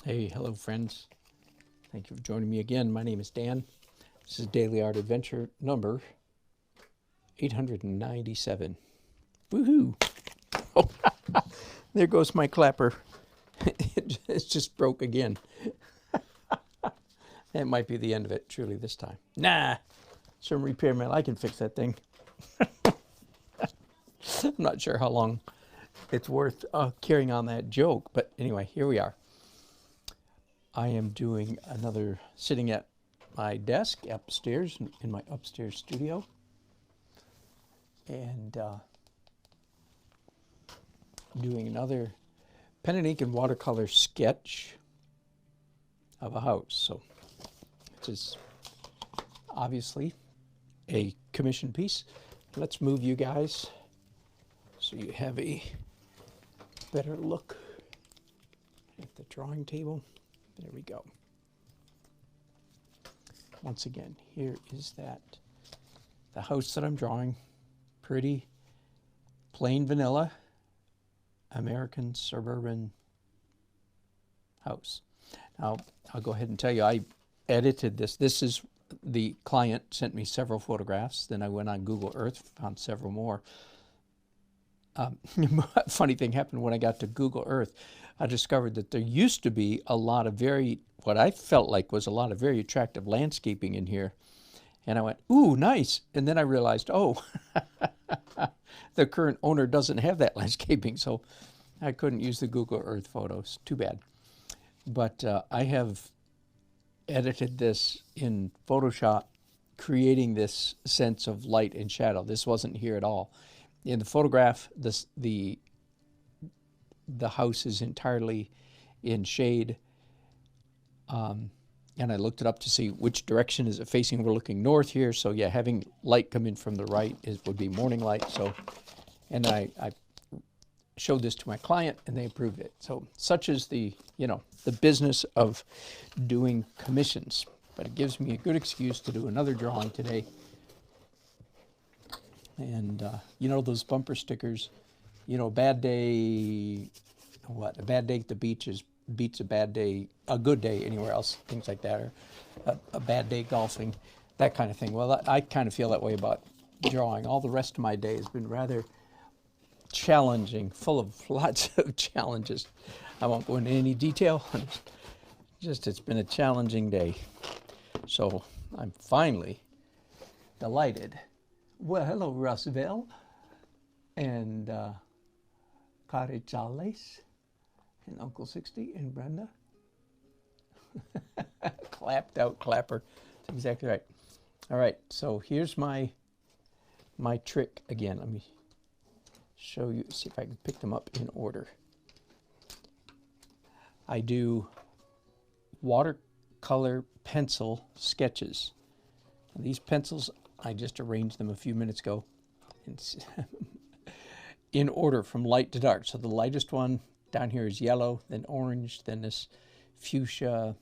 Hey, hello friends. Thank you for joining me again. My name is Dan. This is Daily Art Adventure number 897. Woohoo! Oh, there goes my clapper. It just broke again. That might be the end of it, truly, this time. Nah! Some repairman, I can fix that thing. I'm not sure how long it's worth carrying on that joke, but anyway, here we are. I am doing another, sitting at my desk upstairs in my upstairs studio, and doing another pen and ink and watercolor sketch of a house. So this is obviously a commission piece. Let's move you guys so you have a better look at the drawing table. There we go. Once again, here is the house that I'm drawing. Pretty, plain vanilla, American suburban house. Now, I'll go ahead and tell you, I edited this. This is, the client sent me several photographs. Then I went on Google Earth, found several more. Funny thing happened when I got to Google Earth. I discovered that there used to be a lot of what I felt like was a lot of very attractive landscaping in here. And I went, ooh, nice. And then I realized, oh, the current owner doesn't have that landscaping, so I couldn't use the Google Earth photos. Too bad. But I have edited this in Photoshop, creating this sense of light and shadow. This wasn't here at all. In the photograph, the house is entirely in shade, and I looked it up to see which direction is it facing. We're looking north here, so yeah, having light come in from the right would be morning light. So, and I showed this to my client, and they approved it. So such is the business of doing commissions. But it gives me a good excuse to do another drawing today. And those bumper stickers, bad day, a bad day at the beach beats a bad day, a good day anywhere else, things like that, or a bad day golfing, that kind of thing. Well, I kind of feel that way about drawing. All the rest of my day has been rather challenging, full of lots of challenges. I won't go into any detail. It's been a challenging day. So I'm finally delighted. Well, hello, Roosevelt, and Kari Charles, and Uncle 60, and Brenda. Clapped out clapper. That's exactly right. All right, so here's my trick again. Let me show you, see if I can pick them up in order. I do watercolor pencil sketches. And these pencils, I just arranged them a few minutes ago in order from light to dark. So the lightest one down here is yellow, then orange, then this fuchsia,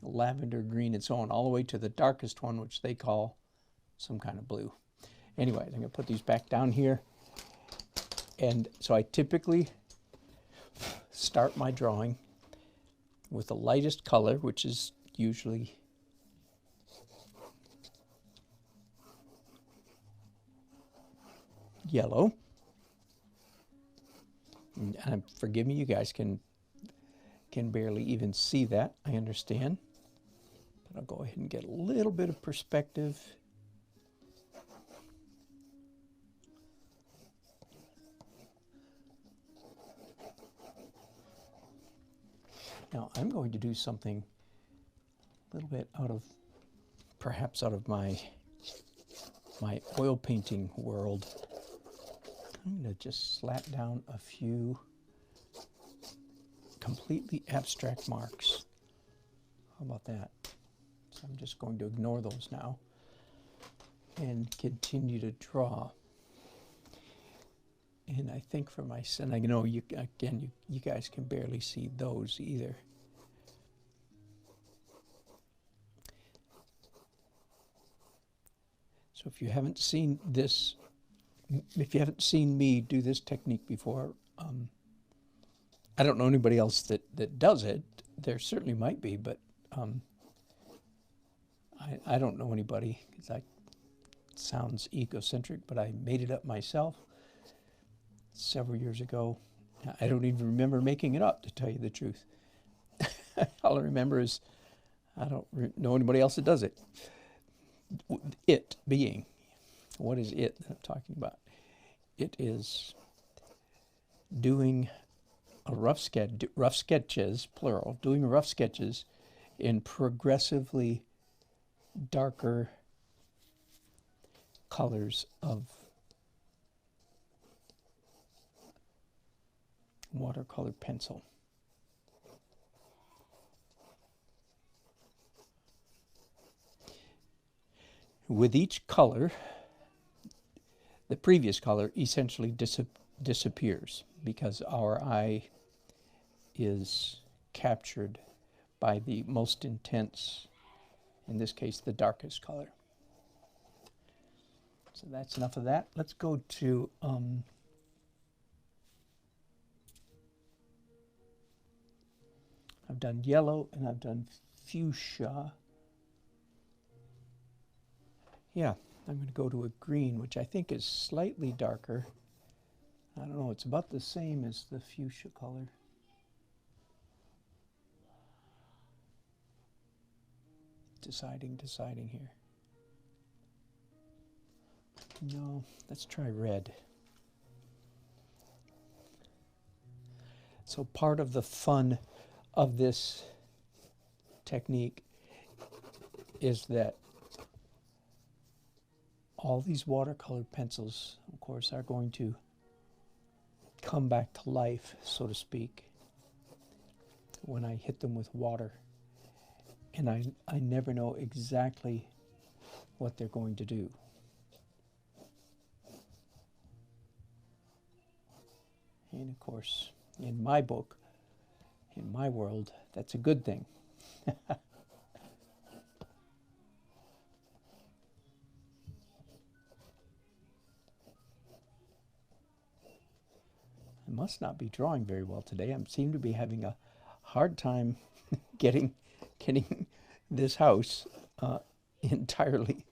lavender, green, and so on, all the way to the darkest one, which they call some kind of blue. Anyway, I'm going to put these back down here. And so I typically start my drawing with the lightest color, which is usually yellow. And forgive me, you guys can barely even see that, I understand. But I'll go ahead and get a little bit of perspective. Now I'm going to do something a little bit perhaps out of my oil painting world. I'm going to just slap down a few completely abstract marks. How about that? So I'm just going to ignore those now and continue to draw. And I think for my son, I know you guys can barely see those either. So if you haven't seen this, if you haven't seen me do this technique before, I don't know anybody else that does it. there certainly might be, but I don't know anybody, because that sounds egocentric, but I made it up myself several years ago. I don't even remember making it up, to tell you the truth. All I remember is I don't know anybody else that does it. It being, what is it that I'm talking about? It is doing a rough sketches, plural, doing rough sketches in progressively darker colors of watercolor pencil. With each color, the previous color essentially disappears, because our eye is captured by the most intense, in this case, the darkest color. So that's enough of that. Let's go to I've done yellow and I've done fuchsia. Yeah, I'm going to go to a green, which I think is slightly darker. I don't know, it's about the same as the fuchsia color. Deciding here. No, let's try red. So part of the fun of this technique is that all these watercolor pencils, of course, are going to come back to life, so to speak, when I hit them with water. And I never know exactly what they're going to do. And of course, in my book, in my world, that's a good thing. I must not be drawing very well today. I seem to be having a hard time getting this house entirely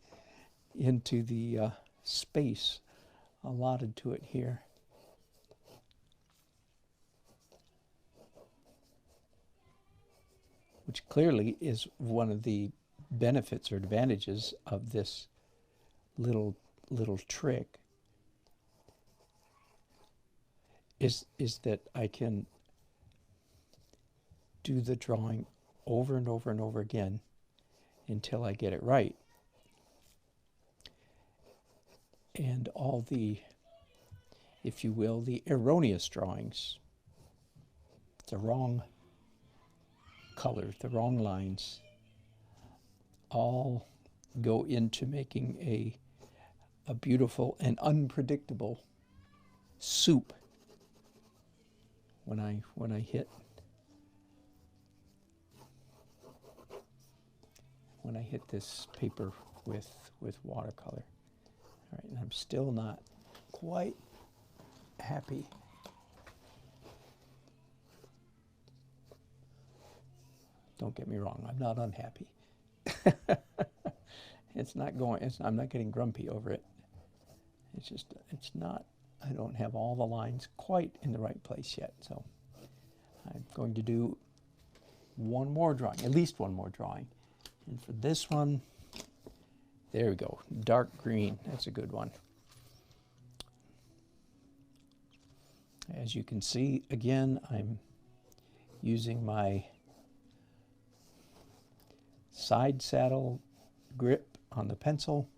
into the space allotted to it here. Which clearly is one of the benefits or advantages of this little trick, is that I can do the drawing over and over and over again until I get it right. And all the, if you will, the erroneous drawings, the wrong color, the wrong lines, all go into making a beautiful and unpredictable soup when I hit this paper with watercolor. All right, and I'm still not quite happy. Don't get me wrong, I'm not unhappy. It's not going, I'm not getting grumpy over it. It's just, it's not, I don't have all the lines quite in the right place yet. So I'm going to do one more drawing, at least one more drawing. And for this one, there we go, dark green, that's a good one. As you can see, again, I'm using my side saddle grip on the pencil,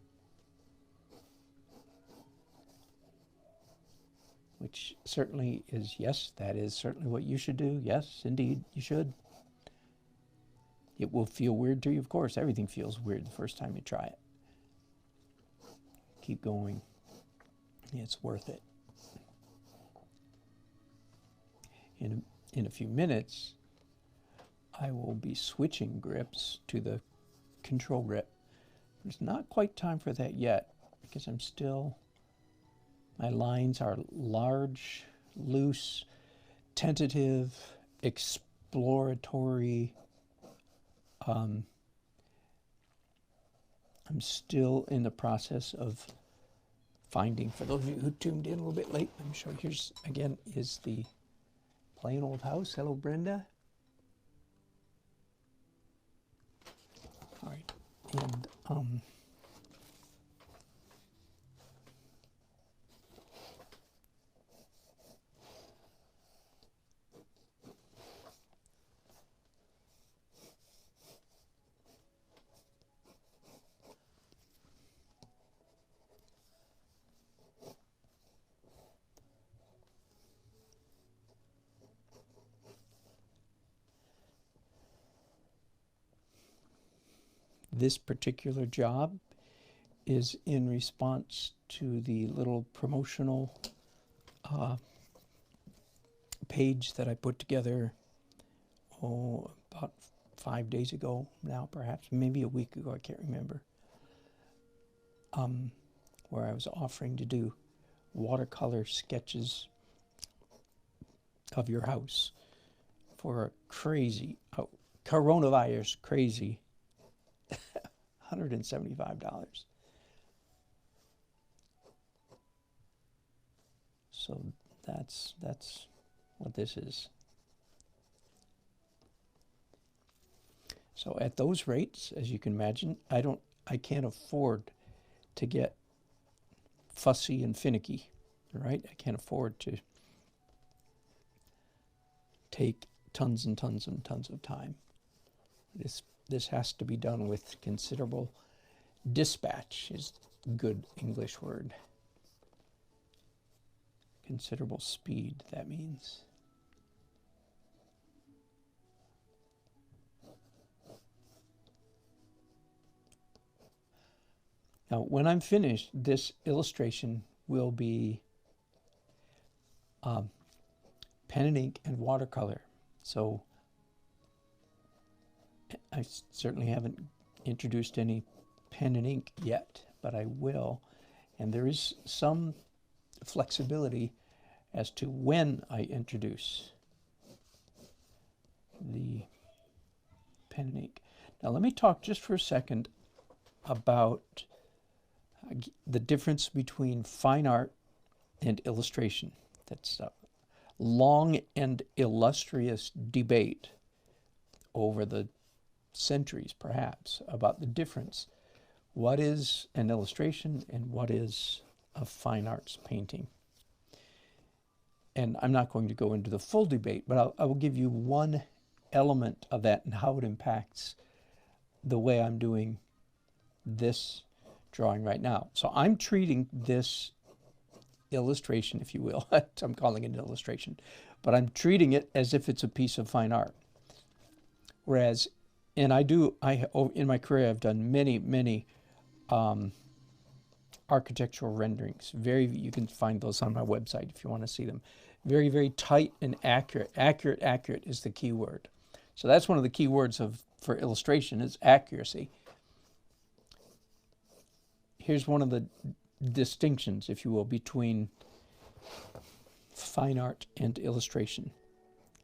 which certainly is, yes, that is certainly what you should do. Yes, indeed, you should. It will feel weird to you, of course. Everything feels weird the first time you try it. Keep going. It's worth it. In a few minutes, I will be switching grips to the control grip. It's not quite time for that yet, because I'm still, my lines are large, loose, tentative, exploratory. I'm still in the process of finding, for those of you who tuned in a little bit late, let me show you. Here's, again, is the plain old house. Hello, Brenda. All right, and this particular job is in response to the little promotional page that I put together, about 5 days ago now, perhaps, maybe a week ago, I can't remember, where I was offering to do watercolor sketches of your house for a crazy, coronavirus crazy, $175. So that's what this is. So at those rates, as you can imagine, I can't afford to get fussy and finicky, right? I can't afford to take tons and tons and tons of time. This has to be done with considerable dispatch, is a good English word. Considerable speed, that means. Now, when I'm finished, this illustration will be pen and ink and watercolor. So I certainly haven't introduced any pen and ink yet, but I will. And there is some flexibility as to when I introduce the pen and ink. Now let me talk just for a second about the difference between fine art and illustration. That's a long and illustrious debate over the centuries, perhaps, about the difference. What is an illustration and what is a fine arts painting? And I'm not going to go into the full debate, but I will give you one element of that and how it impacts the way I'm doing this drawing right now. So I'm treating this illustration, if you will, I'm calling it an illustration, but I'm treating it as if it's a piece of fine art. Whereas, and in my career, I've done many architectural renderings. You can find those on my website if you want to see them. Very, very tight and accurate. Accurate is the key word. So that's one of the key words for illustration is accuracy. Here's one of the distinctions, if you will, between fine art and illustration.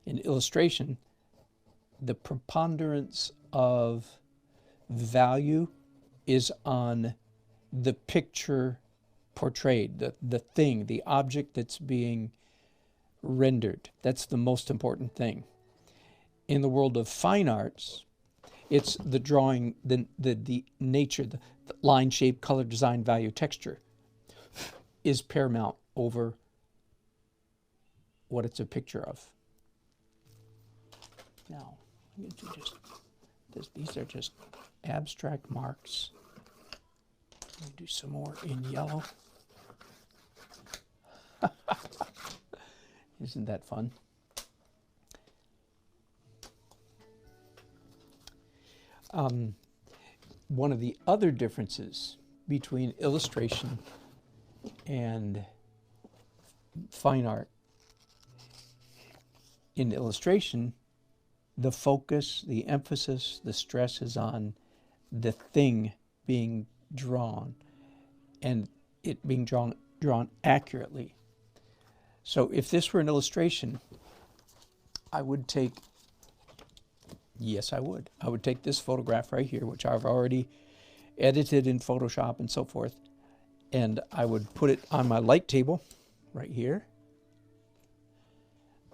In illustration, the preponderance of value is on the picture portrayed, the thing, the object that's being rendered. That's the most important thing. In the world of fine arts, it's the drawing, the nature, the line, shape, color, design, value, texture is paramount over what it's a picture of. Now, I'm going to these are just abstract marks. Let me do some more in yellow. Isn't that fun? One of the other differences between illustration and fine art, in illustration, the focus, the emphasis, the stress is on the thing being drawn and it being drawn accurately. So if this were an illustration, I would take Yes, I would. I would take this photograph right here, which I've already edited in Photoshop and so forth, and I would put it on my light table right here.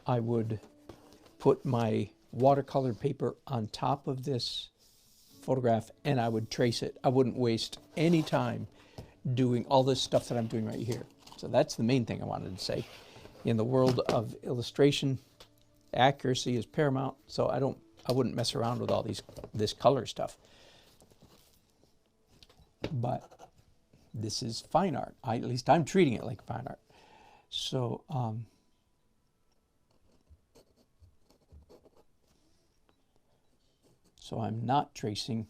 I would put my watercolor paper on top of this photograph and I would trace it. I wouldn't waste any time doing all this stuff that I'm doing right here. So that's the main thing I wanted to say. In the world of illustration, accuracy is paramount, so I wouldn't mess around with all this color stuff. But this is fine art. At least I'm treating it like fine art. So so I'm not tracing.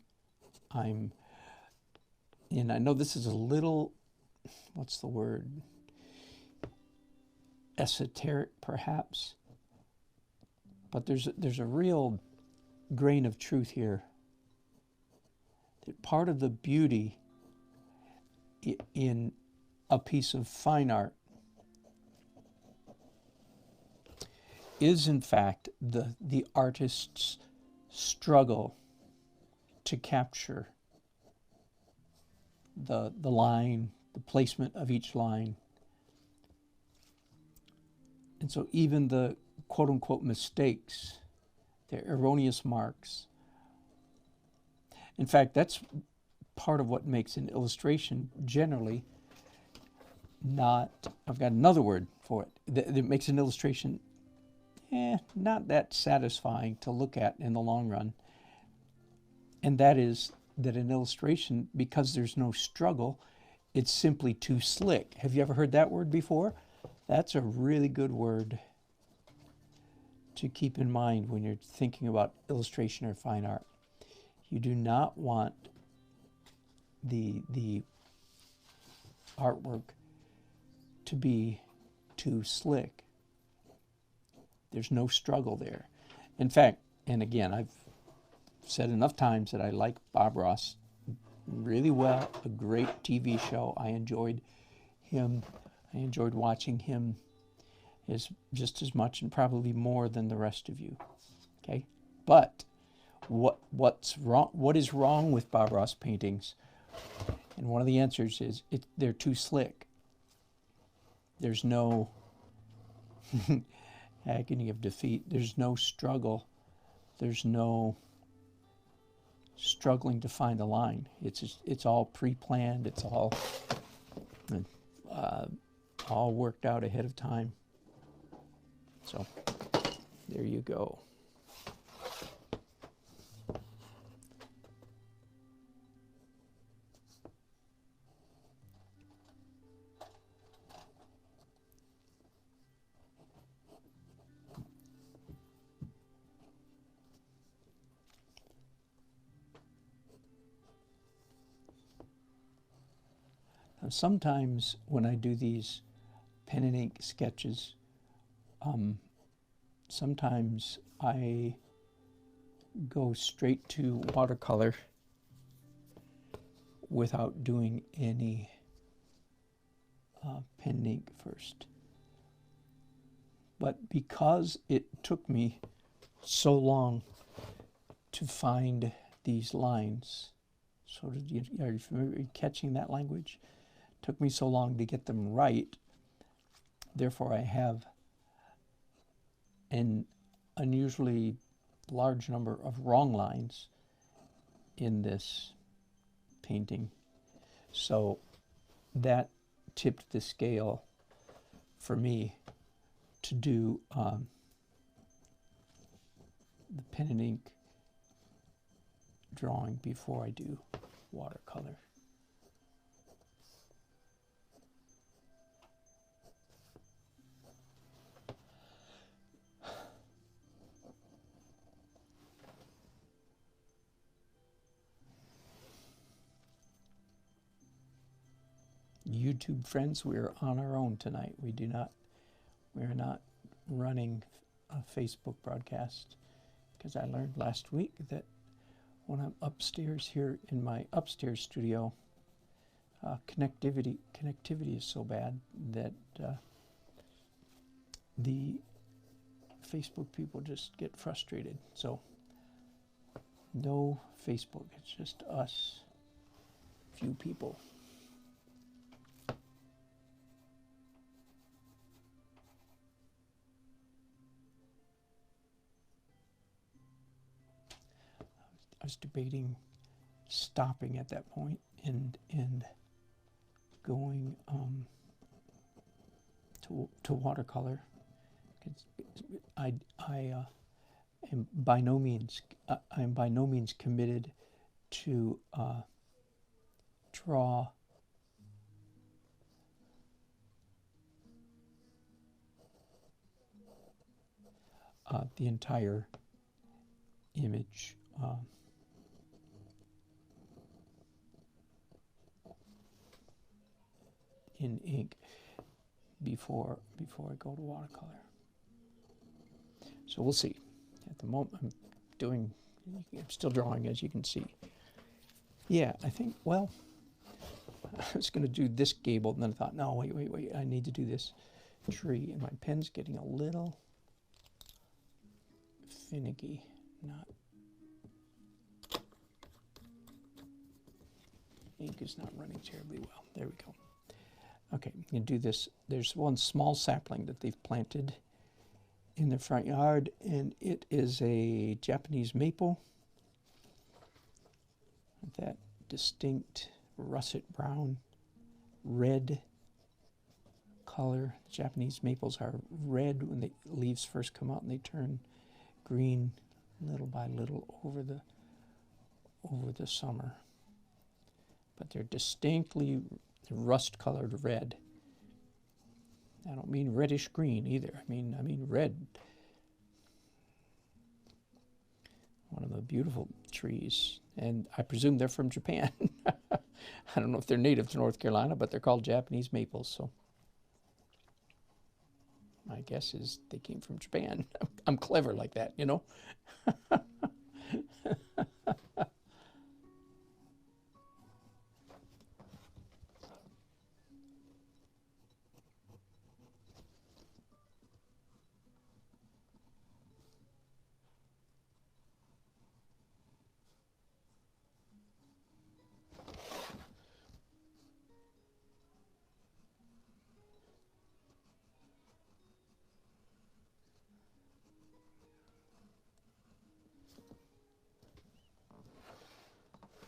And I know this is a little, what's the word? Esoteric, perhaps. But there's a real grain of truth here. That part of the beauty in a piece of fine art is, in fact, the artist's struggle to capture the line, the placement of each line. And so even the quote-unquote mistakes, the erroneous marks. In fact, that's part of what makes an illustration generally not, I've got another word for it, that makes an illustration not that satisfying to look at in the long run. And that is that an illustration, because there's no struggle, it's simply too slick. Have you ever heard that word before? That's a really good word to keep in mind when you're thinking about illustration or fine art. You do not want the artwork to be too slick. There's no struggle there. In fact, and again, I've said enough times that I like Bob Ross really well, a great TV show. I enjoyed him. I enjoyed watching him just as much and probably more than the rest of you. Okay? But what's wrong? What is wrong with Bob Ross paintings? And one of the answers is they're too slick. There's no agony of defeat. There's no struggle. There's no struggling to find a line. It's all pre-planned. It's all worked out ahead of time. So there you go. Now, sometimes when I do these pen and ink sketches, sometimes I go straight to watercolor without doing any pen and ink first. But because it took me so long to find these lines, are you familiar catching that language? It took me so long to get them right. Therefore, I have an unusually large number of wrong lines in this painting. So that tipped the scale for me to do the pen and ink drawing before I do watercolor. YouTube friends, we are on our own tonight. We are not running a Facebook broadcast, because I learned last week that when I'm upstairs here in my upstairs studio, connectivity is so bad that the Facebook people just get frustrated. So No Facebook. It's just us, few people. I was debating stopping at that point and going to watercolor. I am by no means committed to draw the entire image. In ink before I go to watercolor. So we'll see. At the moment I'm still drawing, as you can see. Yeah, I think, well, I was going to do this gable, and then I thought, no, wait, I need to do this tree, and my pen's getting a little finicky. Ink is not running terribly well. There we go. Okay, you can do this. There's one small sapling that they've planted in their front yard, and it is a Japanese maple with that distinct russet brown red color. The Japanese maples are red when the leaves first come out, and they turn green little by little over the summer. But they're distinctly rust-colored red. I don't mean reddish green either. I mean red. One of the beautiful trees, and I presume they're from Japan. I don't know if they're native to North Carolina, but they're called Japanese maples. So my guess is they came from Japan. I'm clever like that, you know.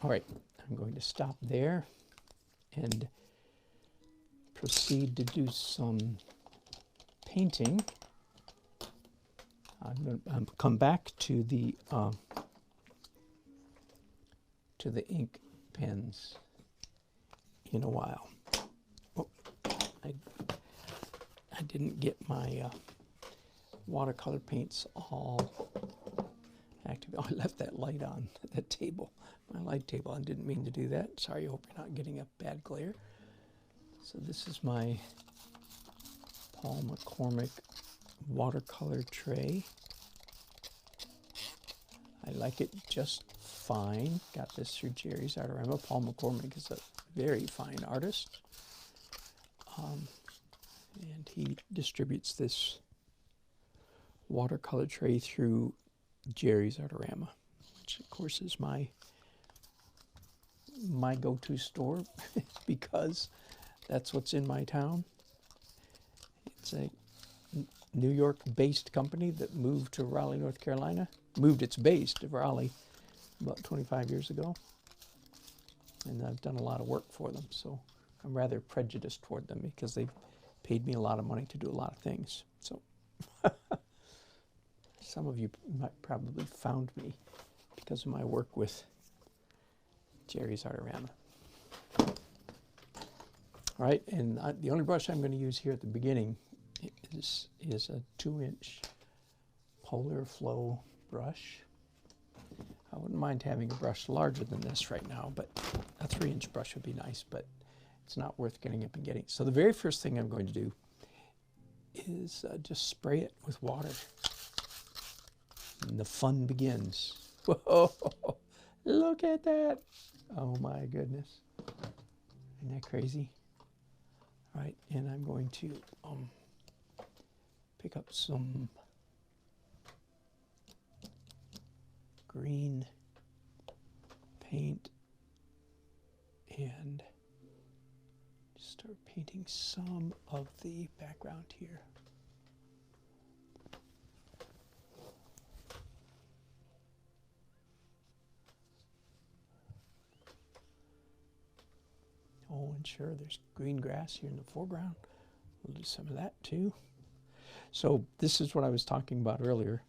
All right, I'm going to stop there and proceed to do some painting. I'm going to come back to the ink pens in a while. Oh, I didn't get my watercolor paints all active. Oh, I left that light on that table, my light table. I didn't mean to do that. Sorry, I hope you're not getting a bad glare. So this is my Paul McCormick watercolor tray. I like it just fine. Got this through Jerry's Artorama. Paul McCormick is a very fine artist. And he distributes this watercolor tray through Jerry's Artorama, which of course is my go-to store because that's what's in my town. It's a New York-based company that moved to Raleigh, North Carolina, moved its base to Raleigh about 25 years ago. And I've done a lot of work for them, so I'm rather prejudiced toward them because they've paid me a lot of money to do a lot of things. So some of you might probably found me because of my work with Jerry's Artorama. All right, and the only brush I'm going to use here at the beginning is a 2-inch Polar Flow brush. I wouldn't mind having a brush larger than this right now, but a 3-inch brush would be nice, but it's not worth getting up and getting. So the very first thing I'm going to do is just spray it with water. And the fun begins. Whoa, look at that. Oh my goodness. Isn't that crazy? All right, and I'm going to pick up some green paint and start painting some of the background here. Oh, and sure, there's green grass here in the foreground. We'll do some of that too. So this is what I was talking about earlier.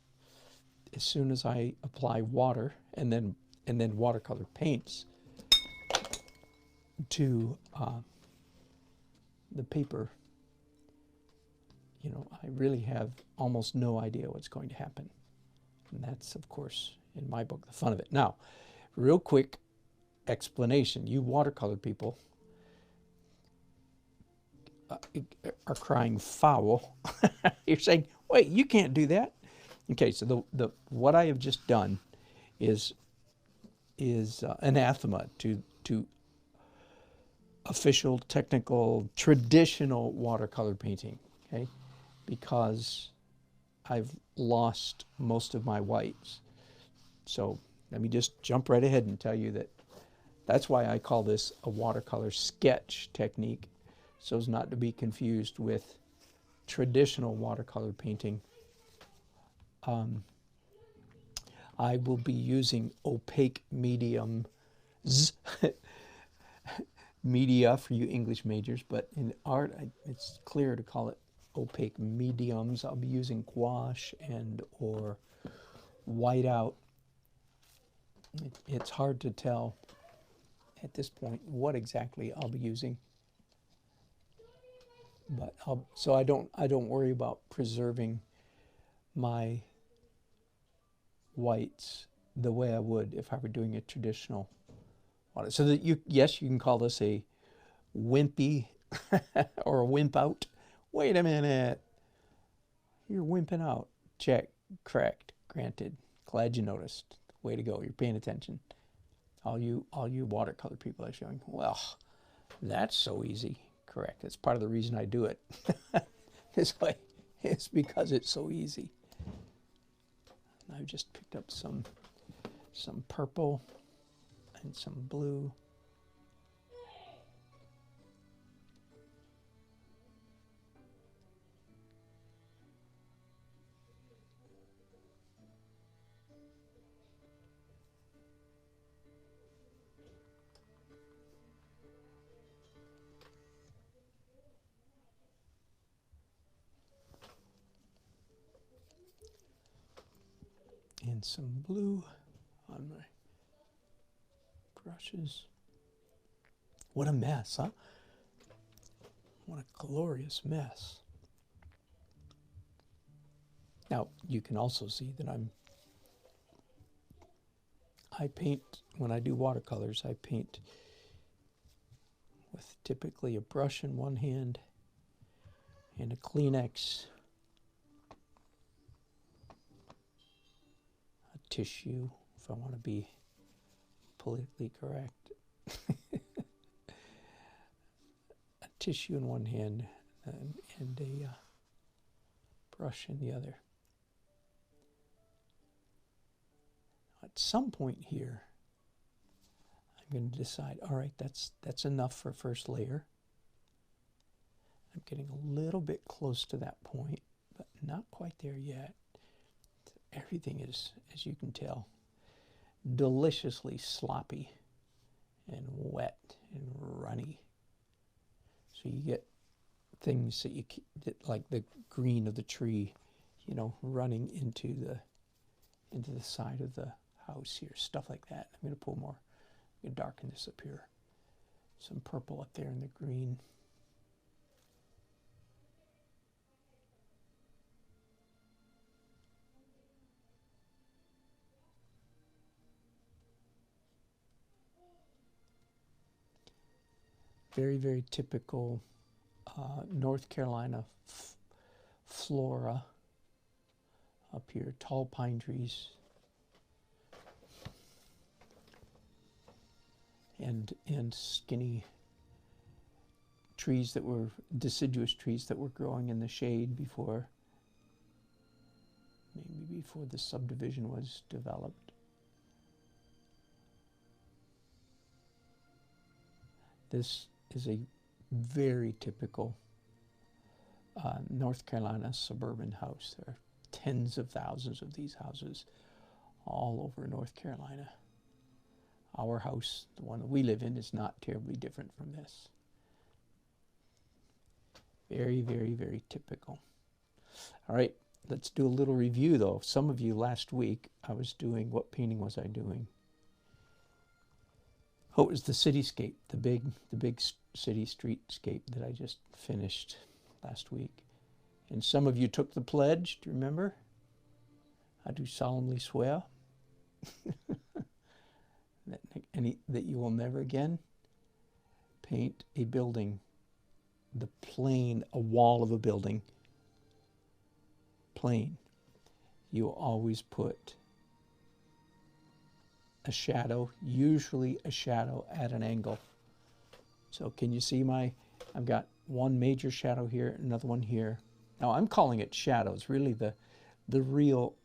As soon as I apply water and then watercolor paints to the paper, you know, I really have almost no idea what's going to happen. And that's, of course, in my book, the fun of it. Now, real quick explanation. You watercolor people are crying foul. You're saying, wait, you can't do that. Okay, so the what I have just done is anathema to official, technical, traditional watercolor painting, okay? Because I've lost most of my whites. So let me just jump right ahead and tell you that that's why I call this a watercolor sketch technique, so as not to be confused with traditional watercolor painting. I will be using opaque mediums, media for you English majors, but in art it's clear to call it opaque mediums. I'll be using gouache and or whiteout. It's hard to tell at this point what exactly I'll be using, but so I don't worry about preserving my whites the way I would if I were doing a traditional water. So that yes, you can call this a wimpy or a wimp out. Wait a minute, you're wimping out. Check, correct, granted. Glad you noticed. Way to go, you're paying attention. All you watercolor people are showing, well, that's so easy. Correct, that's part of the reason I do it. This way, it's because it's so easy. I've just picked up some purple and some blue. And some blue on my brushes. What a mess, huh? What a glorious mess. Now, you can also see that I paint, when I do watercolors, I paint with typically a brush in one hand and a Kleenex, a tissue, if I want to be politically correct. A tissue in one hand and a brush in the other. At some point here, I'm going to decide, all right, that's enough for first layer. I'm getting a little bit close to that point, but not quite there yet. Everything is, as you can tell, deliciously sloppy and wet and runny. So you get things that like the green of the tree, you know, running into the side of the house here, stuff like that. I'm going to pull more. I'm going to darken this up here. Some purple up there in the green. Very, very typical North Carolina flora up here. Tall pine trees and skinny trees that were deciduous trees that were growing in the shade before the subdivision was developed. This is a very typical North Carolina suburban house. There are tens of thousands of these houses all over North Carolina. Our house, the one that we live in, is not terribly different from this. Very, very, very typical. All right, let's do a little review though. Some of you last week, I was doing, what painting was I doing? Oh, it was the cityscape, the big city streetscape that I just finished last week. And some of you took the pledge, do you remember? I do solemnly swear that you will never again paint a building, a wall of a building, plain. You will always put a shadow, usually a shadow at an angle. So can you see I've got one major shadow here, another one here. Now I'm calling it shadows. Really the real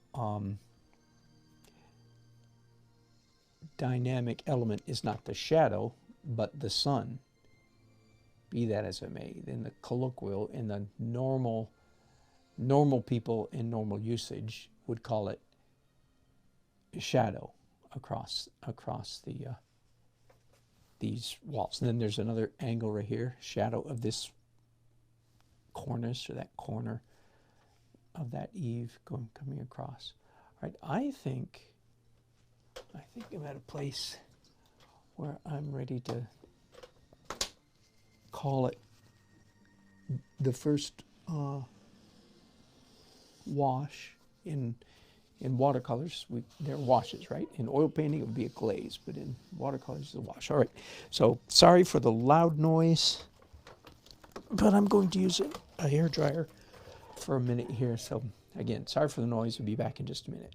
dynamic element is not the shadow, but the sun. Be that as it may, in the colloquial, in the normal people in normal usage would call it shadow across these walls. And then there's another angle right here, shadow of this cornice or that corner of that eave coming across. All right, I think I'm at a place where I'm ready to call it the first wash in watercolors. They're washes, right? In oil painting, it would be a glaze, but in watercolors, it's a wash. All right, so sorry for the loud noise, but I'm going to use a hair dryer for a minute here. So again, sorry for the noise. We'll be back in just a minute.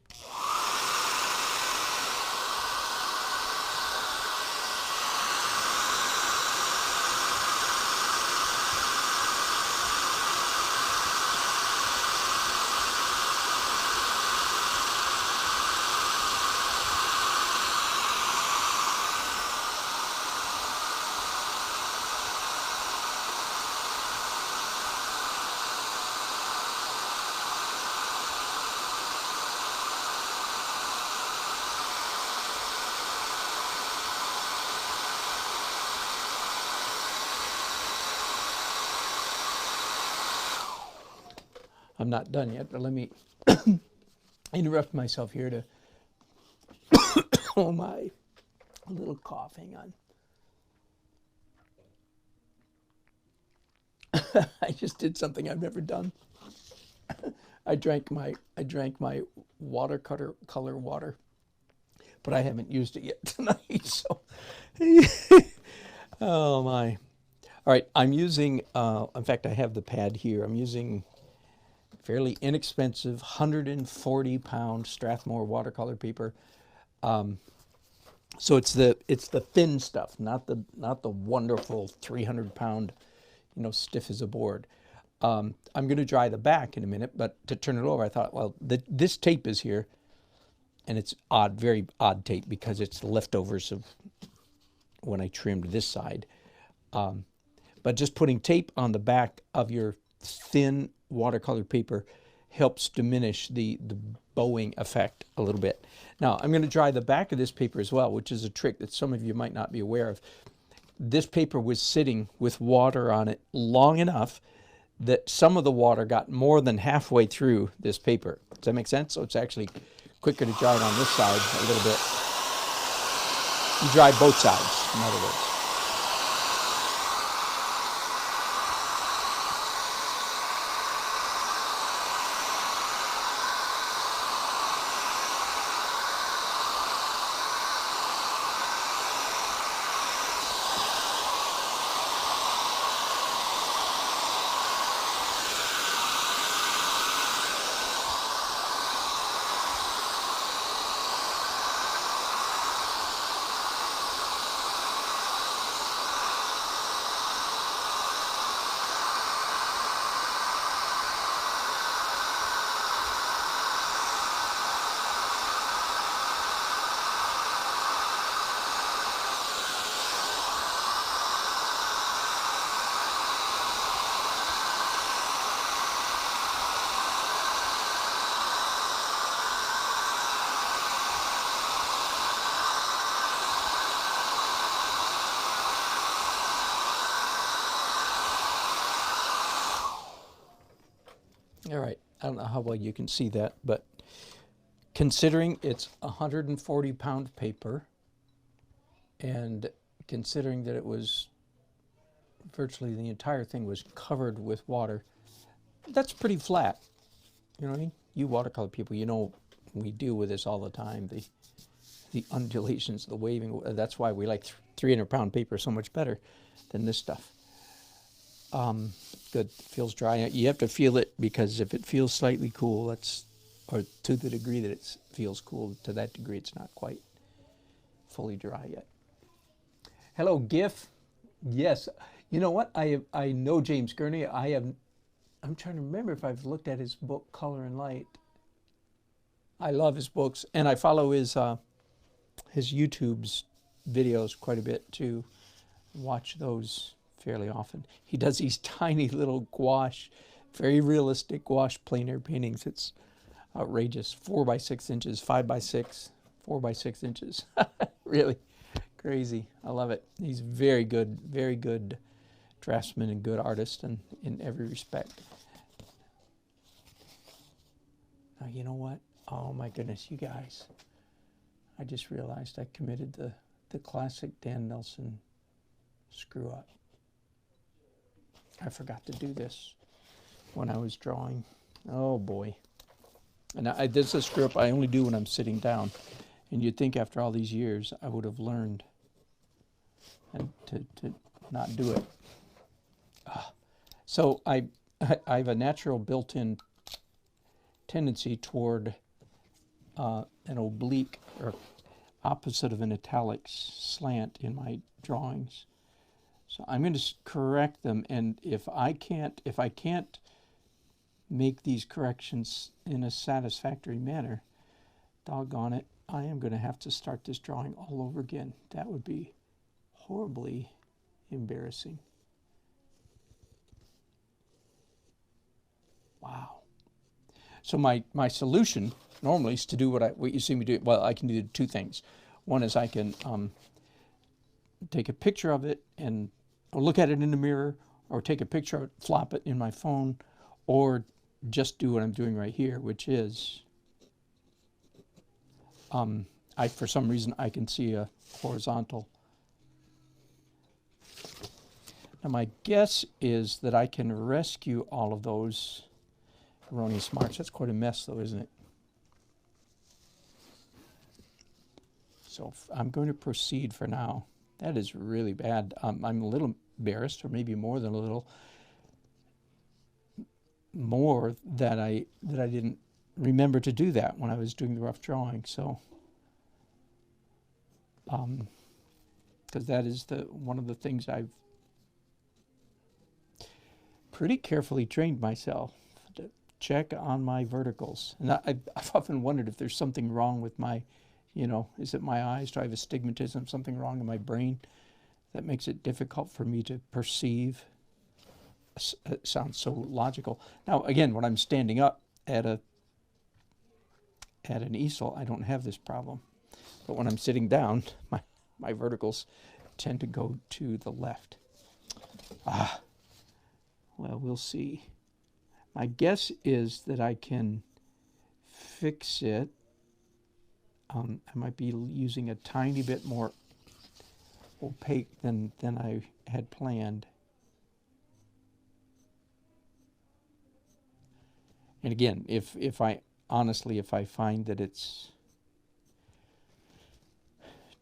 I'm not done yet, but let me interrupt myself here to oh my, a little cough, hang on. I just did something I've never done. I drank my watercolor water, but I haven't used it yet tonight, so oh my. All right, I'm using in fact I have the pad here. I'm using fairly inexpensive 140-pound Strathmore watercolor paper. So it's the thin stuff, not the wonderful 300-pound, stiff as a board. I'm going to dry the back in a minute, but to turn it over, I thought, well, this tape is here, and it's odd, very odd tape because it's the leftovers of when I trimmed this side. But just putting tape on the back of your thin watercolor paper helps diminish the bowing effect a little bit. Now, I'm going to dry the back of this paper as well, which is a trick that some of you might not be aware of. This paper was sitting with water on it long enough that some of the water got more than halfway through this paper. Does that make sense? So it's actually quicker to dry it on this side a little bit. You dry both sides, in other words. All right. I don't know how well you can see that, but considering it's 140-pound paper, and considering that it was virtually the entire thing was covered with water, that's pretty flat. You know what I mean? You watercolor people, you know we deal with this all the time. The undulations, the waving. That's why we like 300-pound paper so much better than this stuff. Good. Feels dry. You have to feel it, because if it feels slightly cool, that's, or to the degree that it feels cool, to that degree it's not quite fully dry yet. Hello, GIF. Yes. You know what? I know James Gurney. I'm trying to remember if I've looked at his book, Color and Light. I love his books, and I follow his YouTube's videos quite a bit too. Watch those fairly often. He does these tiny little gouache, very realistic gouache plein air paintings. It's outrageous. 4 by 6 inches, 5 by 6, 4 by 6 inches. Really crazy. I love it. He's very good draftsman and good artist in every respect. Now, you know what? Oh my goodness, you guys. I just realized I committed the classic Dan Nelson screw up. I forgot to do this when I was drawing. Oh boy. And this is a screw up I only do when I'm sitting down. And you'd think after all these years I would have learned and to not do it. So I have a natural built-in tendency toward an oblique, or opposite of an italic slant in my drawings. So I'm going to correct them, and if I can't make these corrections in a satisfactory manner, doggone it, I am going to have to start this drawing all over again. That would be horribly embarrassing. Wow. So my solution normally is to do what you see me do. Well, I can do two things. One is I can take a picture of it or look at it in the mirror, or take a picture of it, flop it in my phone, or just do what I'm doing right here, which is for some reason I can see a horizontal. Now my guess is that I can rescue all of those erroneous marks. That's quite a mess though, isn't it? So I'm going to proceed for now. That is really bad. I'm a little embarrassed, or maybe more than a little, more that I didn't remember to do that when I was doing the rough drawing. So, because that is one of the things I've pretty carefully trained myself to check on my verticals. And I've often wondered if there's something wrong with my, is it my eyes? Do I have astigmatism, something wrong in my brain that makes it difficult for me to perceive? It sounds so logical. Now, again, when I'm standing up at an easel, I don't have this problem. But when I'm sitting down, my verticals tend to go to the left. Well, we'll see. My guess is that I can fix it. I might be using a tiny bit more opaque than I had planned. And again, if I find that it's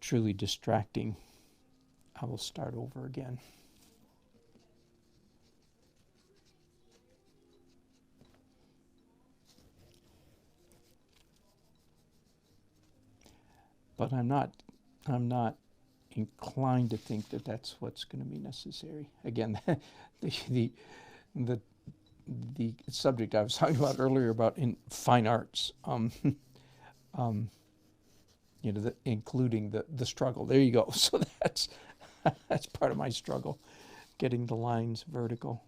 truly distracting, I will start over again. But I'm not inclined to think that that's what's going to be necessary. Again, the subject I was talking about earlier about in fine arts, including the struggle. There you go. So that's part of my struggle, getting the lines vertical.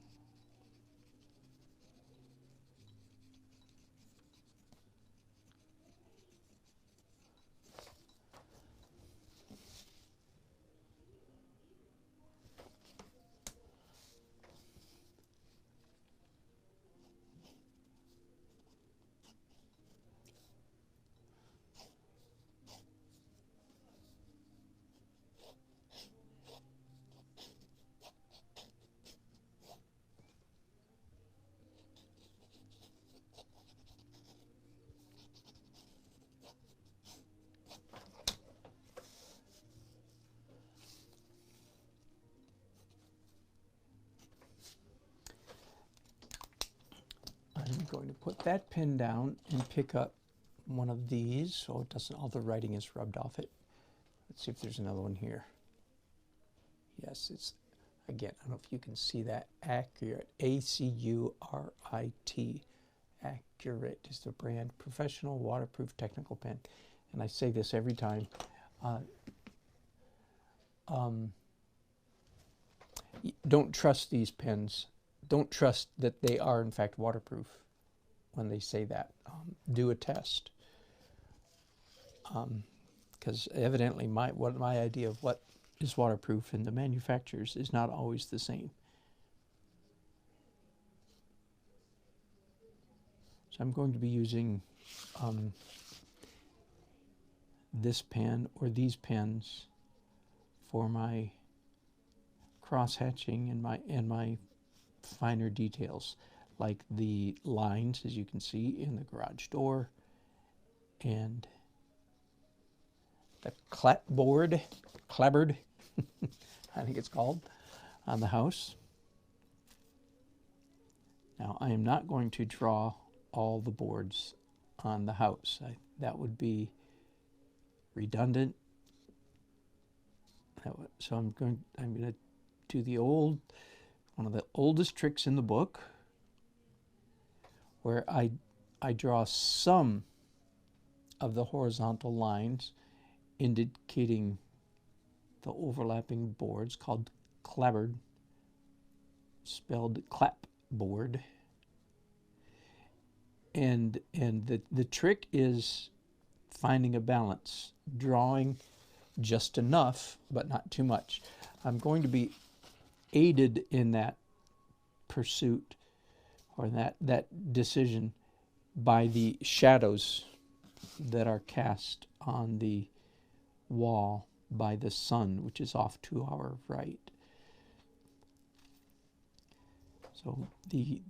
I'm going to put that pen down and pick up one of these so it doesn't, all the writing is rubbed off it. Let's see if there's another one here. Yes, it's, again, I don't know if you can see that, Accurate, A-C-U-R-I-T, Accurate is the brand, professional waterproof technical pen. And I say this every time. Don't trust these pens. Don't trust that they are in fact waterproof when they say that. Do a test. Because evidently my idea of what is waterproof in the manufacturers is not always the same. So I'm going to be using this pen or these pens for my cross-hatching and my finer details, like the lines, as you can see, in the garage door, and the clapboard, I think it's called, on the house. Now, I am not going to draw all the boards on the house. That would be redundant. So I'm going to do one of the oldest tricks in the book, where I draw some of the horizontal lines indicating the overlapping boards, called clapboard, spelled clapboard. And the trick is finding a balance, drawing just enough, but not too much. I'm going to be aided in that pursuit or that decision by the shadows that are cast on the wall by the sun, which is off to our right. So the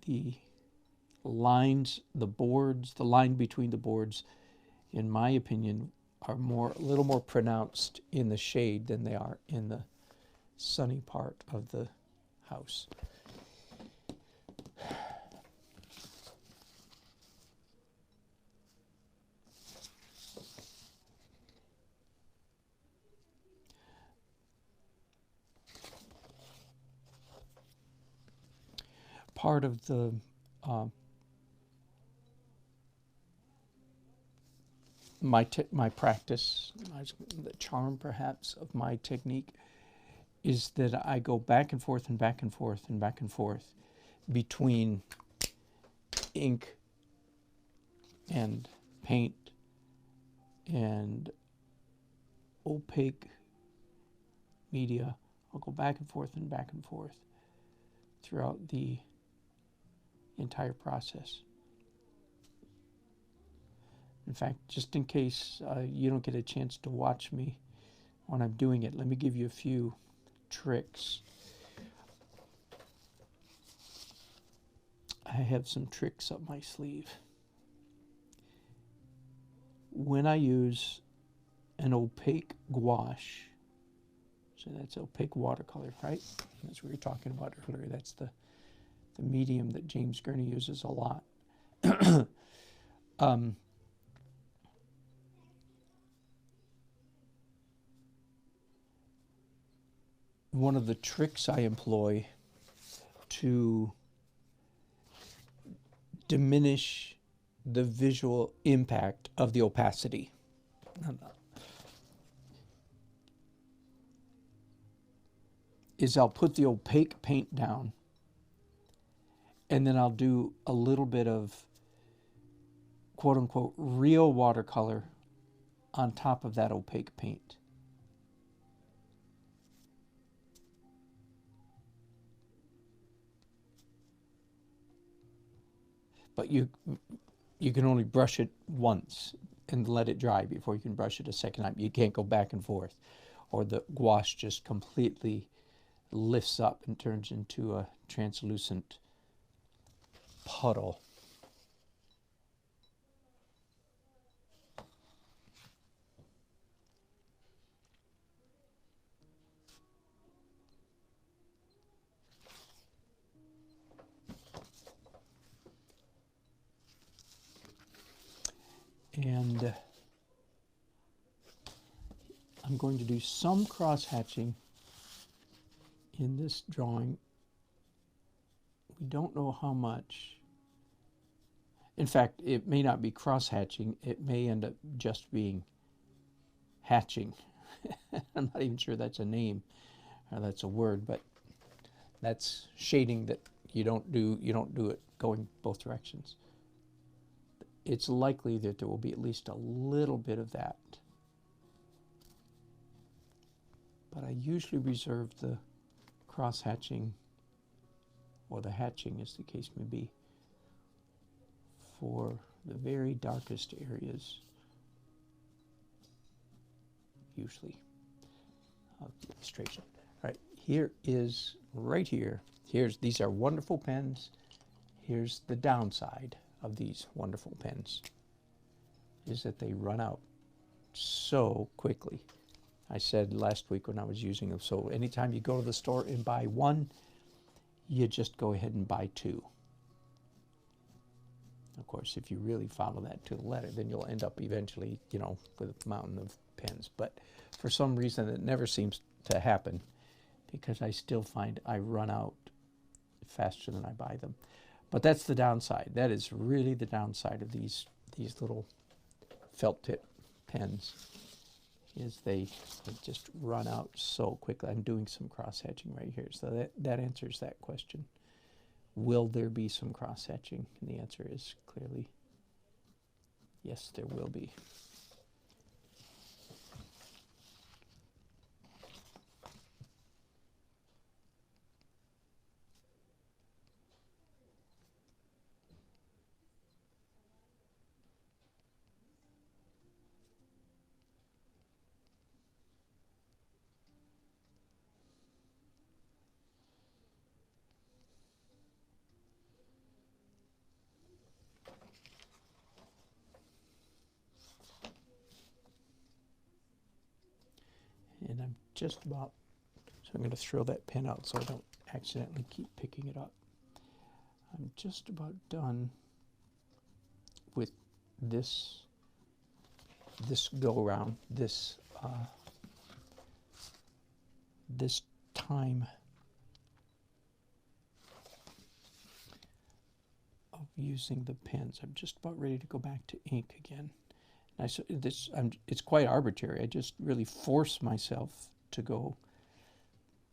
lines, the boards, the line between the boards, in my opinion, are a little more pronounced in the shade than they are in the sunny part of the house. Part of the my practice, the charm perhaps of my technique, is that I go back and forth and back and forth and back and forth between ink and paint and opaque media. I'll go back and forth and back and forth throughout the entire process. In fact, just in case you don't get a chance to watch me when I'm doing it, let me give you a few tricks. I have some tricks up my sleeve. When I use an opaque gouache, so that's opaque watercolor, right? That's what we were talking about earlier. That's the medium that James Gurney uses a lot. One of the tricks I employ to diminish the visual impact of the opacity is I'll put the opaque paint down, and then I'll do a little bit of quote-unquote real watercolor on top of that opaque paint. But you can only brush it once and let it dry before you can brush it a second time. You can't go back and forth, or the gouache just completely lifts up and turns into a translucent puddle. And I'm going to do some cross-hatching in this drawing. We don't know how much. In fact, it may not be cross-hatching. It may end up just being hatching. I'm not even sure that's a name or that's a word, but that's shading that you don't do it going both directions. It's likely that there will be at least a little bit of that. But I usually reserve the cross-hatching, or the hatching as the case may be, for the very darkest areas, usually, of the illustration. All right, here is, right here, these are wonderful pens. Here's the downside of these wonderful pens, is that they run out so quickly. I said last week when I was using them, so anytime you go to the store and buy one, you just go ahead and buy two. Of course, if you really follow that to the letter, then you'll end up eventually, you know, with a mountain of pens. But for some reason, it never seems to happen, because I still find I run out faster than I buy them. But that's the downside. That is really the downside of these little felt tip pens, is they just run out so quickly. I'm doing some cross-hatching right here, so that answers that question. Will there be some cross-hatching? And the answer is clearly yes, there will be. And I'm just about, so I'm going to throw that pen out so I don't accidentally keep picking it up. I'm just about done with this go around, this time of using the pens. I'm just about ready to go back to ink again. It's quite arbitrary. I just really force myself to go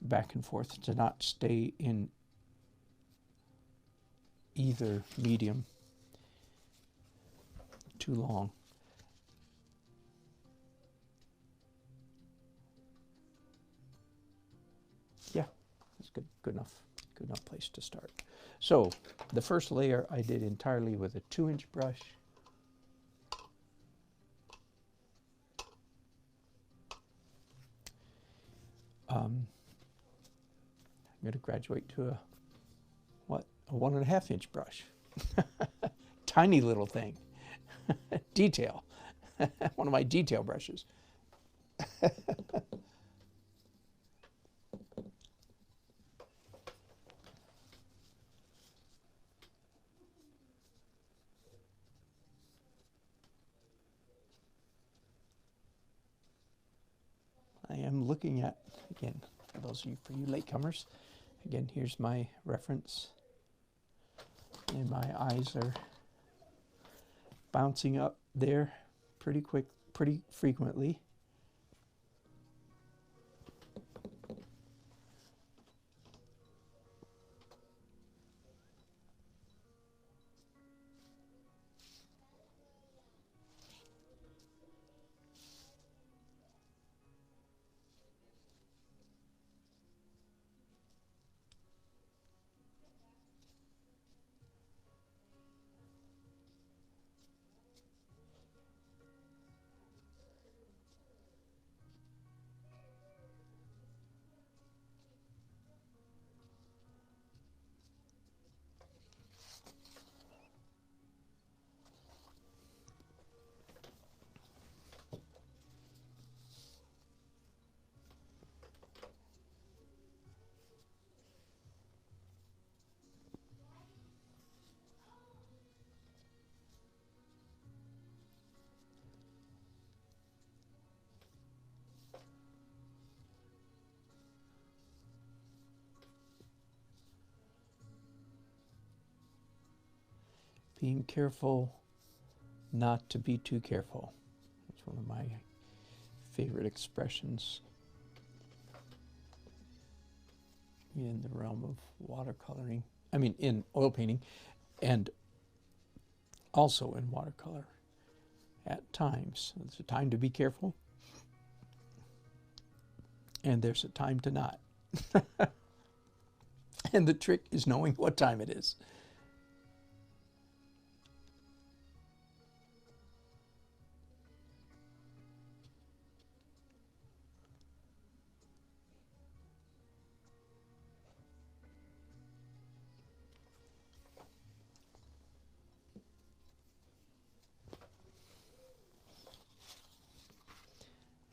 back and forth, to not stay in either medium too long. Yeah, that's good enough place to start. So the first layer I did entirely with a 2-inch brush. I'm going to graduate to a 1.5-inch brush. Tiny little thing. Detail. One of my detail brushes. I am looking at, again, for you latecomers, again, here's my reference, and my eyes are bouncing up there pretty frequently. being careful not to be too careful. It's one of my favorite expressions in the realm of watercoloring. I mean, in oil painting, and also in watercolor at times. There's a time to be careful, and there's a time to not. And the trick is knowing what time it is.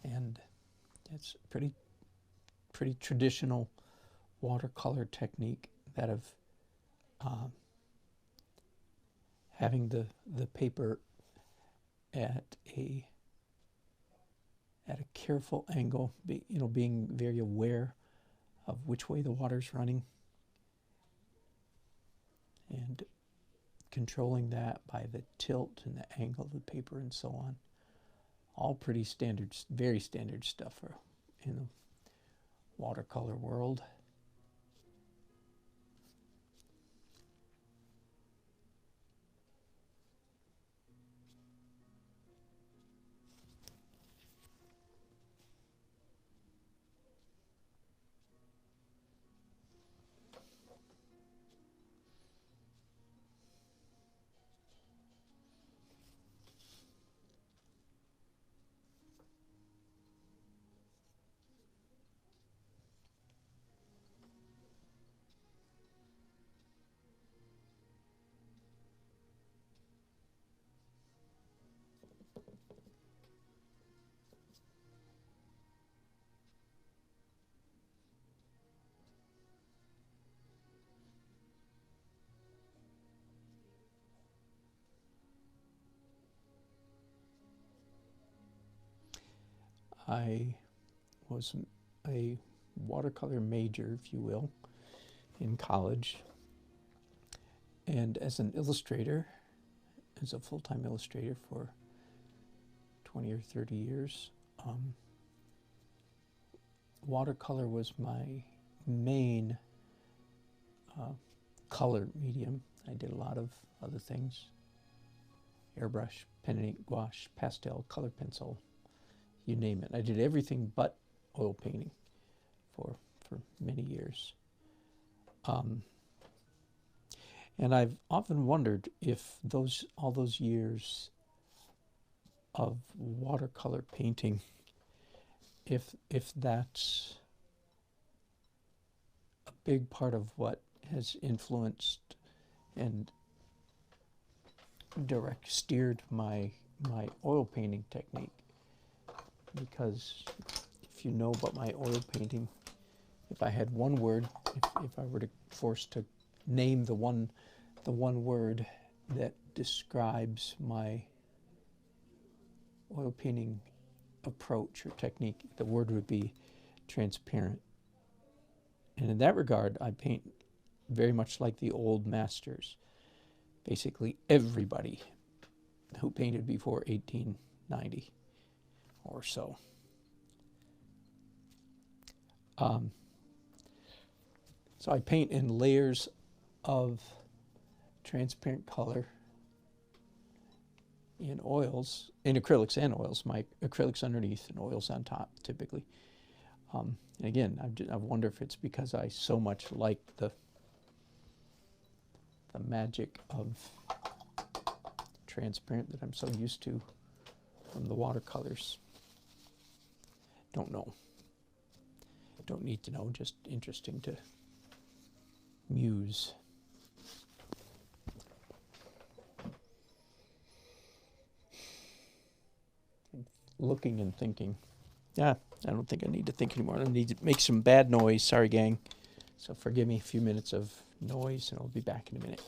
And it's pretty traditional watercolor technique, that of having the paper at a careful angle, being very aware of which way the water's running, and controlling that by the tilt and the angle of the paper and so on. All pretty standard, very standard stuff in the watercolor world. I was a watercolor major, if you will, in college. And as an illustrator, as a full-time illustrator for 20 or 30 years, watercolor was my main color medium. I did a lot of other things: airbrush, pen and ink, gouache, pastel, color pencil, you name it. I did everything but oil painting for many years. And I've often wondered if all those years of watercolor painting, if that's a big part of what has influenced and steered my oil painting technique. Because if you know about my oil painting, if I had one word, if I were forced to name the one word that describes my oil painting approach or technique, the word would be transparent. And in that regard, I paint very much like the old masters. Basically everybody who painted before 1890 or so. So I paint in layers of transparent color in oils, in acrylics and oils. My acrylics underneath and oils on top, typically. And again, I wonder if it's because I so much like the magic of transparent that I'm so used to from the watercolors. Don't know. Don't need to know, just interesting to muse. Looking and thinking. Yeah, I don't think I need to think anymore. I need to make some bad noise. Sorry, gang. So forgive me a few minutes of noise, and I'll be back in a minute.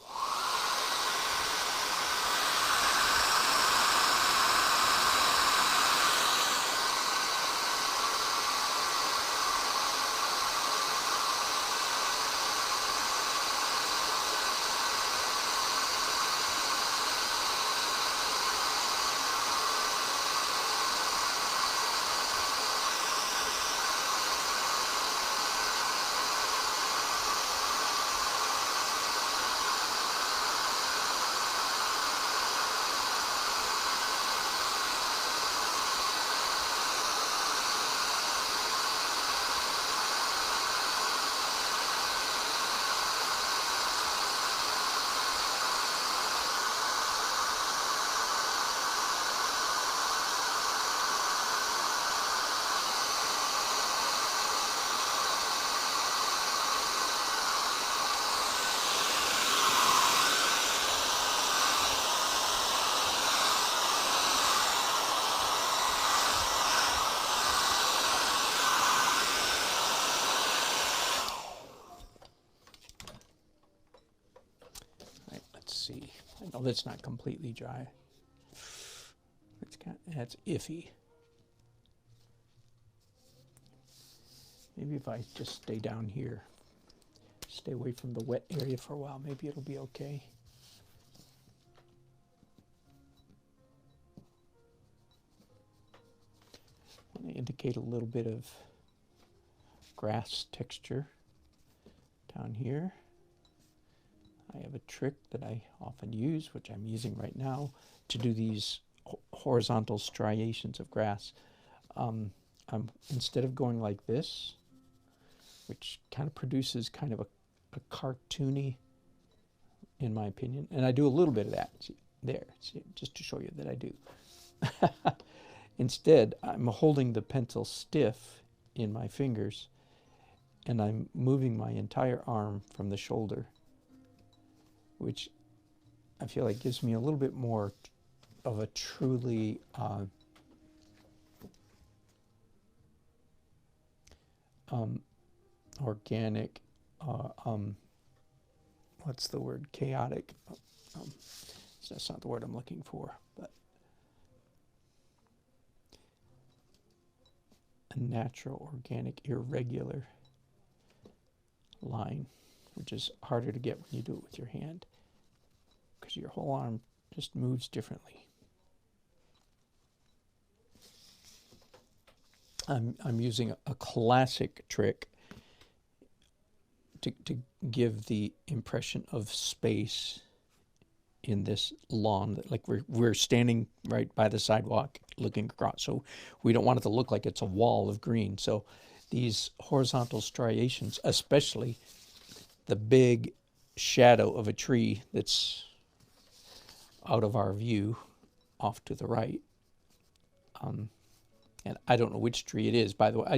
Oh, that's not completely dry. That's iffy. Maybe if I just stay down here, stay away from the wet area for a while, maybe it'll be okay. I want to indicate a little bit of grass texture down here. I have a trick that I often use, which I'm using right now, to do these horizontal striations of grass. Instead of going like this, which kind of produces kind of a cartoony, in my opinion, and I do a little bit of that. See, there, see, just to show you that I do. Instead, I'm holding the pencil stiff in my fingers, and I'm moving my entire arm from the shoulder, which I feel like gives me a little bit more of a truly organic, what's the word, chaotic, that's not the word I'm looking for, but a natural, organic, irregular line, which is harder to get when you do it with your hand, because your whole arm just moves differently. I'm using a classic trick to give the impression of space in this lawn, like we're standing right by the sidewalk looking across, so we don't want it to look like it's a wall of green. So these horizontal striations, especially the big shadow of a tree that's out of our view off to the right, and I don't know which tree it is, by the way. I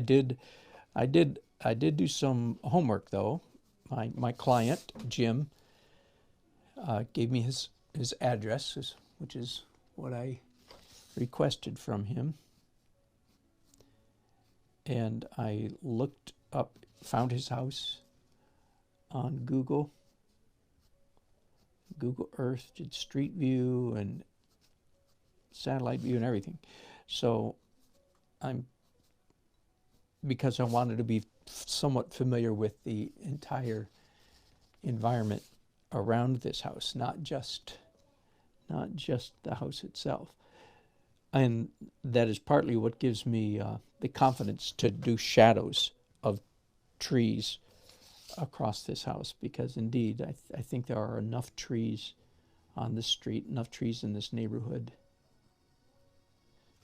did do some homework though. My client Jim gave me his address, which is what I requested from him, and I looked up, found his house on Google Earth, did Street View and satellite view and everything. So because I wanted to be somewhat familiar with the entire environment around this house, not just the house itself. And that is partly what gives me the confidence to do shadows of trees across this house, because indeed I think there are enough trees on this street, enough trees in this neighborhood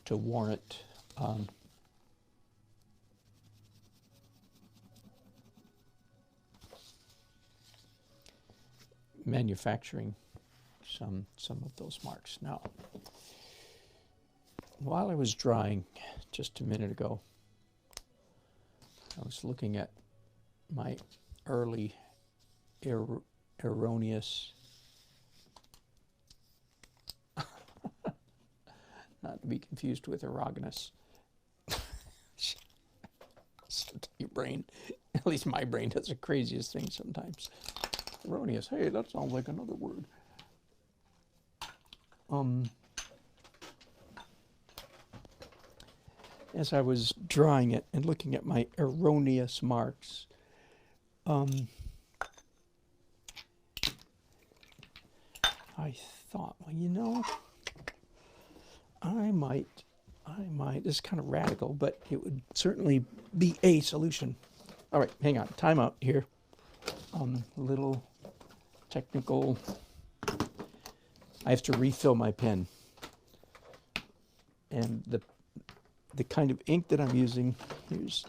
to warrant manufacturing some of those marks. Now, while I was drawing just a minute ago, I was looking at my early erroneous, not to be confused with erogenous. Your brain, at least my brain, does the craziest thing sometimes. Erroneous, hey, that sounds like another word. As I was drawing it and looking at my erroneous marks, I thought, well, you know, I might, this is kind of radical, but it would certainly be a solution. All right, hang on, time out here. Little technical, I have to refill my pen. And the kind of ink that I'm using is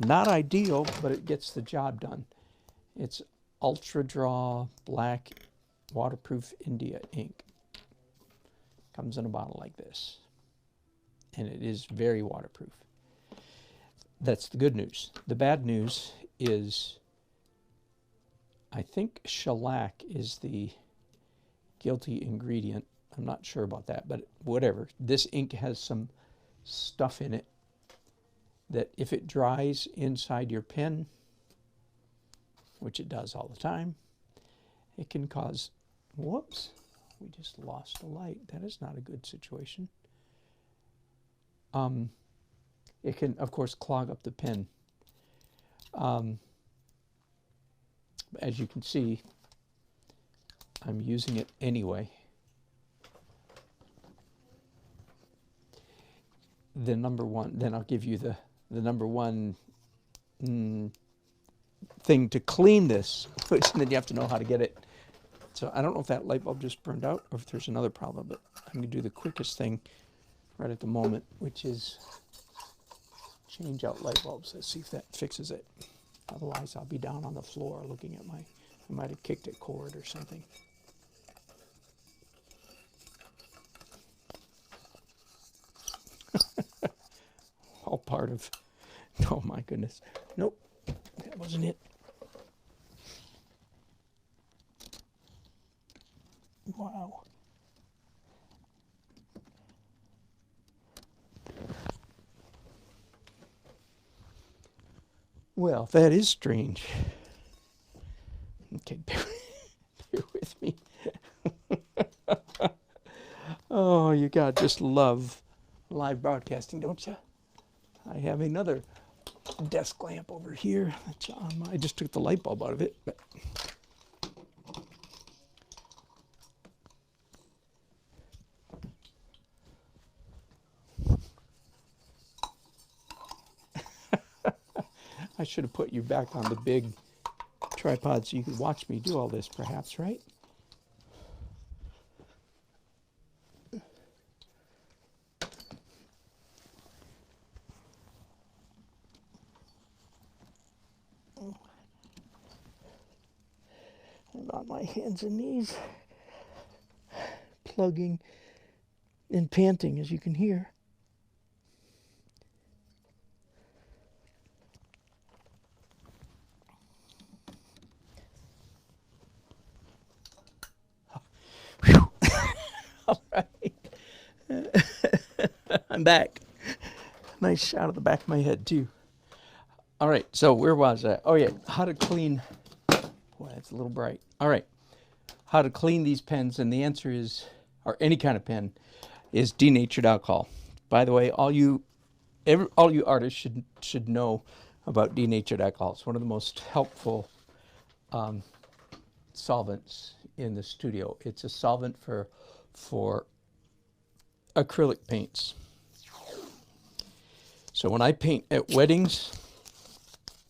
not ideal, but it gets the job done. It's Ultra Draw Black Waterproof India ink. Comes in a bottle like this. And it is very waterproof. That's the good news. The bad news is, I think shellac is the guilty ingredient. I'm not sure about that, but whatever. This ink has some stuff in it that if it dries inside your pen, which it does all the time, it can cause, whoops, we just lost the light. That is not a good situation. It can, of course, clog up the pen. As you can see, I'm using it anyway. The number one, then I'll give you the number one thing to clean this, and then you have to know how to get it. So I don't know if that light bulb just burned out or if there's another problem, but I'm going to do the quickest thing right at the moment, which is change out light bulbs. Let's see if that fixes it. Otherwise, I'll be down on the floor looking at I might have kicked a cord or something. All part of, oh my goodness. Nope, that wasn't it. Wow. Well, that is strange. Okay, bear with me. Oh, you gotta just love live broadcasting, don't you? I have another desk lamp over here. I just took the light bulb out of it. But I should have put you back on the big tripod so you could watch me do all this, perhaps, right? I'm on my hands and knees, plugging and panting, as you can hear. Whew. All right. I'm back. Nice shot of the back of my head, too. All right, so where was I? Oh, yeah, how to clean. Boy, that's a little bright. All right, how to clean these pens, and the answer is, or any kind of pen, is denatured alcohol. By the way, all you artists should know about denatured alcohol. It's one of the most helpful solvents in the studio. It's a solvent for acrylic paints. So when I paint at weddings,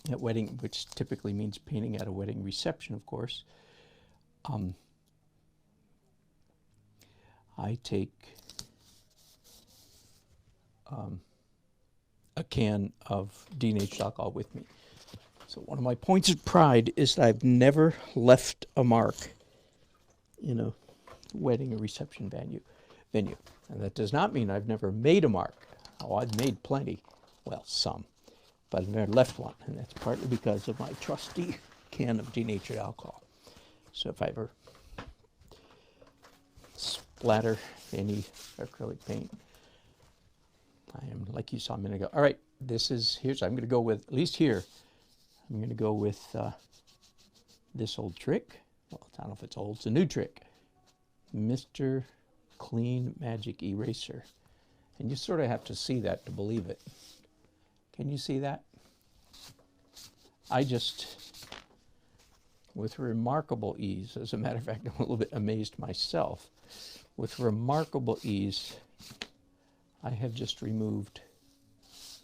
which typically means painting at a wedding reception, of course, I take a can of denatured alcohol with me. So one of my points of pride is that I've never left a mark in a wedding or reception venue. And that does not mean I've never made a mark. Oh, I've made plenty. Well, some. But I've never left one. And that's partly because of my trusty can of denatured alcohol. So if I ever splatter any acrylic paint, I am, like you saw a minute ago. All right, here's, I'm going to go with, at least here, I'm going to go with this old trick. Well, I don't know if it's old, it's a new trick. Mr. Clean Magic Eraser. And you sort of have to see that to believe it. Can you see that? I just, with remarkable ease, as a matter of fact, I'm a little bit amazed myself, with remarkable ease, I have just removed,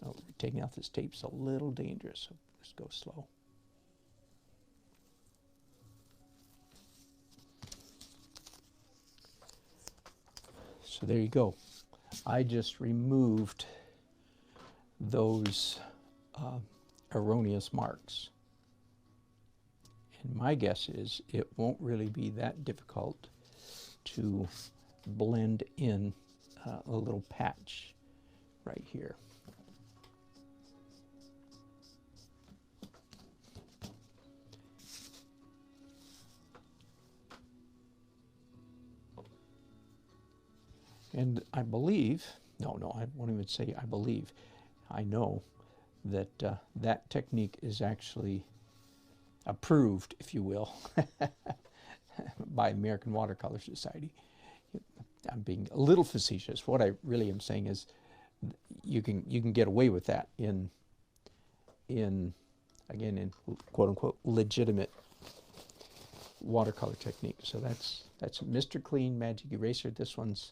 oh, taking out this tape's a little dangerous, so just go slow. So there you go. I just removed those erroneous marks. And my guess is it won't really be that difficult to blend in a little patch right here. And I believe, no, I won't even say I believe, I know that that technique is actually approved, if you will, by the American Watercolor Society. I'm being a little facetious. What I really am saying is you can get away with that in again in quote unquote legitimate watercolor technique. So that's Mr. Clean Magic Eraser. This one's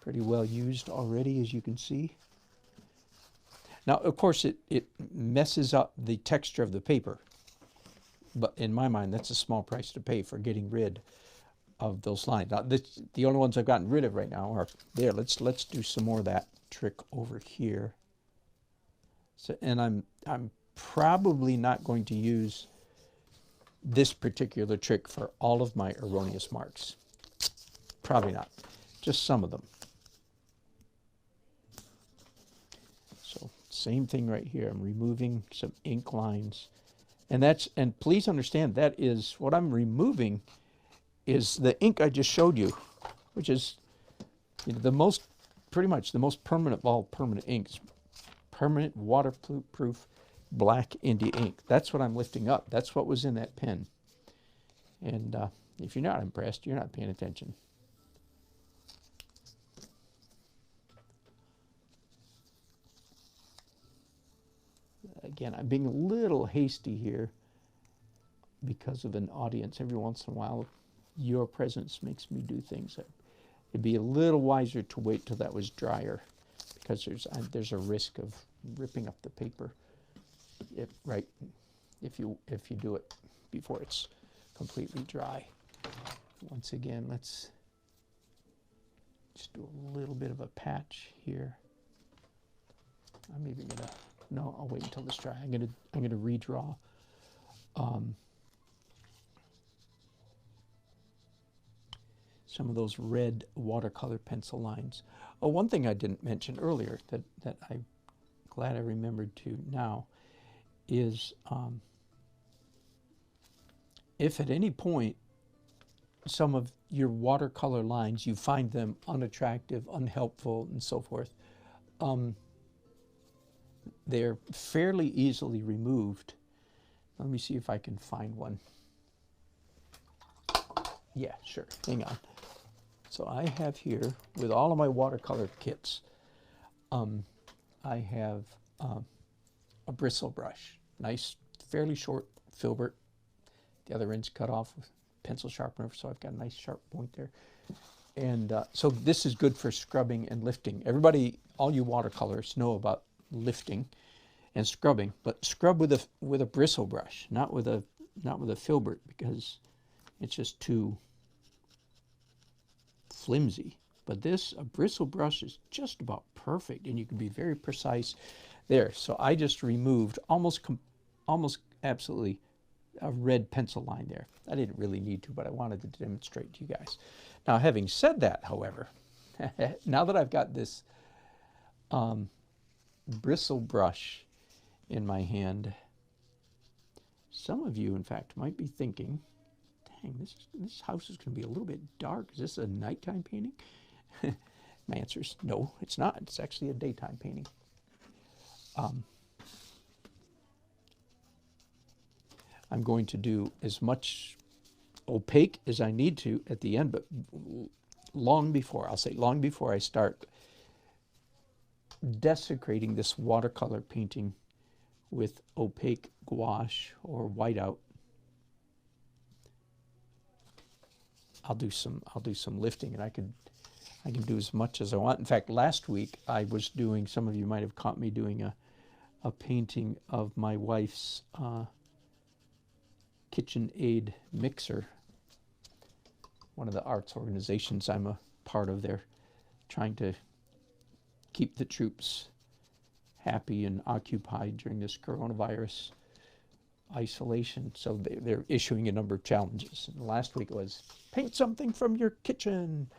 pretty well used already, as you can see. Now, of course, it messes up the texture of the paper, but in my mind, that's a small price to pay for getting rid of those lines. Now, the only ones I've gotten rid of right now are there. Let's do some more of that trick over here. So, and I'm probably not going to use this particular trick for all of my erroneous marks. Probably not. Just some of them. So same thing right here. I'm removing some ink lines. And please understand, that is what I'm removing is the ink I just showed you, which is, you know, pretty much the most permanent of all permanent inks. Permanent waterproof black India ink. That's what I'm lifting up. That's what was in that pen. And if you're not impressed, you're not paying attention. Again, I'm being a little hasty here because of an audience. Every once in a while, your presence makes me do things that it'd be a little wiser to wait till that was drier, because there's a risk of ripping up the paper. If you do it before it's completely dry. Once again, let's just do a little bit of a patch here. I'm even gonna, no, I'll wait until it's dry. I'm gonna redraw some of those red watercolor pencil lines. Oh, one thing I didn't mention earlier that I'm glad I remembered to now is if at any point some of your watercolor lines, you find them unattractive, unhelpful, and so forth, they're fairly easily removed. Let me see if I can find one. Yeah, sure, hang on. So I have here, with all of my watercolor kits, I have a bristle brush. Nice, fairly short filbert. The other end's cut off with pencil sharpener, so I've got a nice sharp point there. And so this is good for scrubbing and lifting. Everybody, all you watercolorists know about lifting and scrubbing, but scrub with a bristle brush, not with a filbert, because it's just too flimsy. But a bristle brush is just about perfect, and you can be very precise there. So I just removed almost absolutely a red pencil line there. I didn't really need to, but I wanted to demonstrate to you guys. Now, having said that, however, now that I've got this bristle brush in my hand, some of you, in fact, might be thinking, dang, this house is going to be a little bit dark. Is this a nighttime painting? My answer is no, it's not. It's actually a daytime painting. I'm going to do as much opaque as I need to at the end, but long before I start desecrating this watercolor painting with opaque gouache or whiteout, I'll do some lifting, and I can do as much as I want. In fact, last week I was doing, some of you might have caught me doing a painting of my wife's KitchenAid mixer, one of the arts organizations I'm a part of. They're trying to keep the troops happy and occupied during this coronavirus isolation. So they're issuing a number of challenges. And last week it was paint something from your kitchen.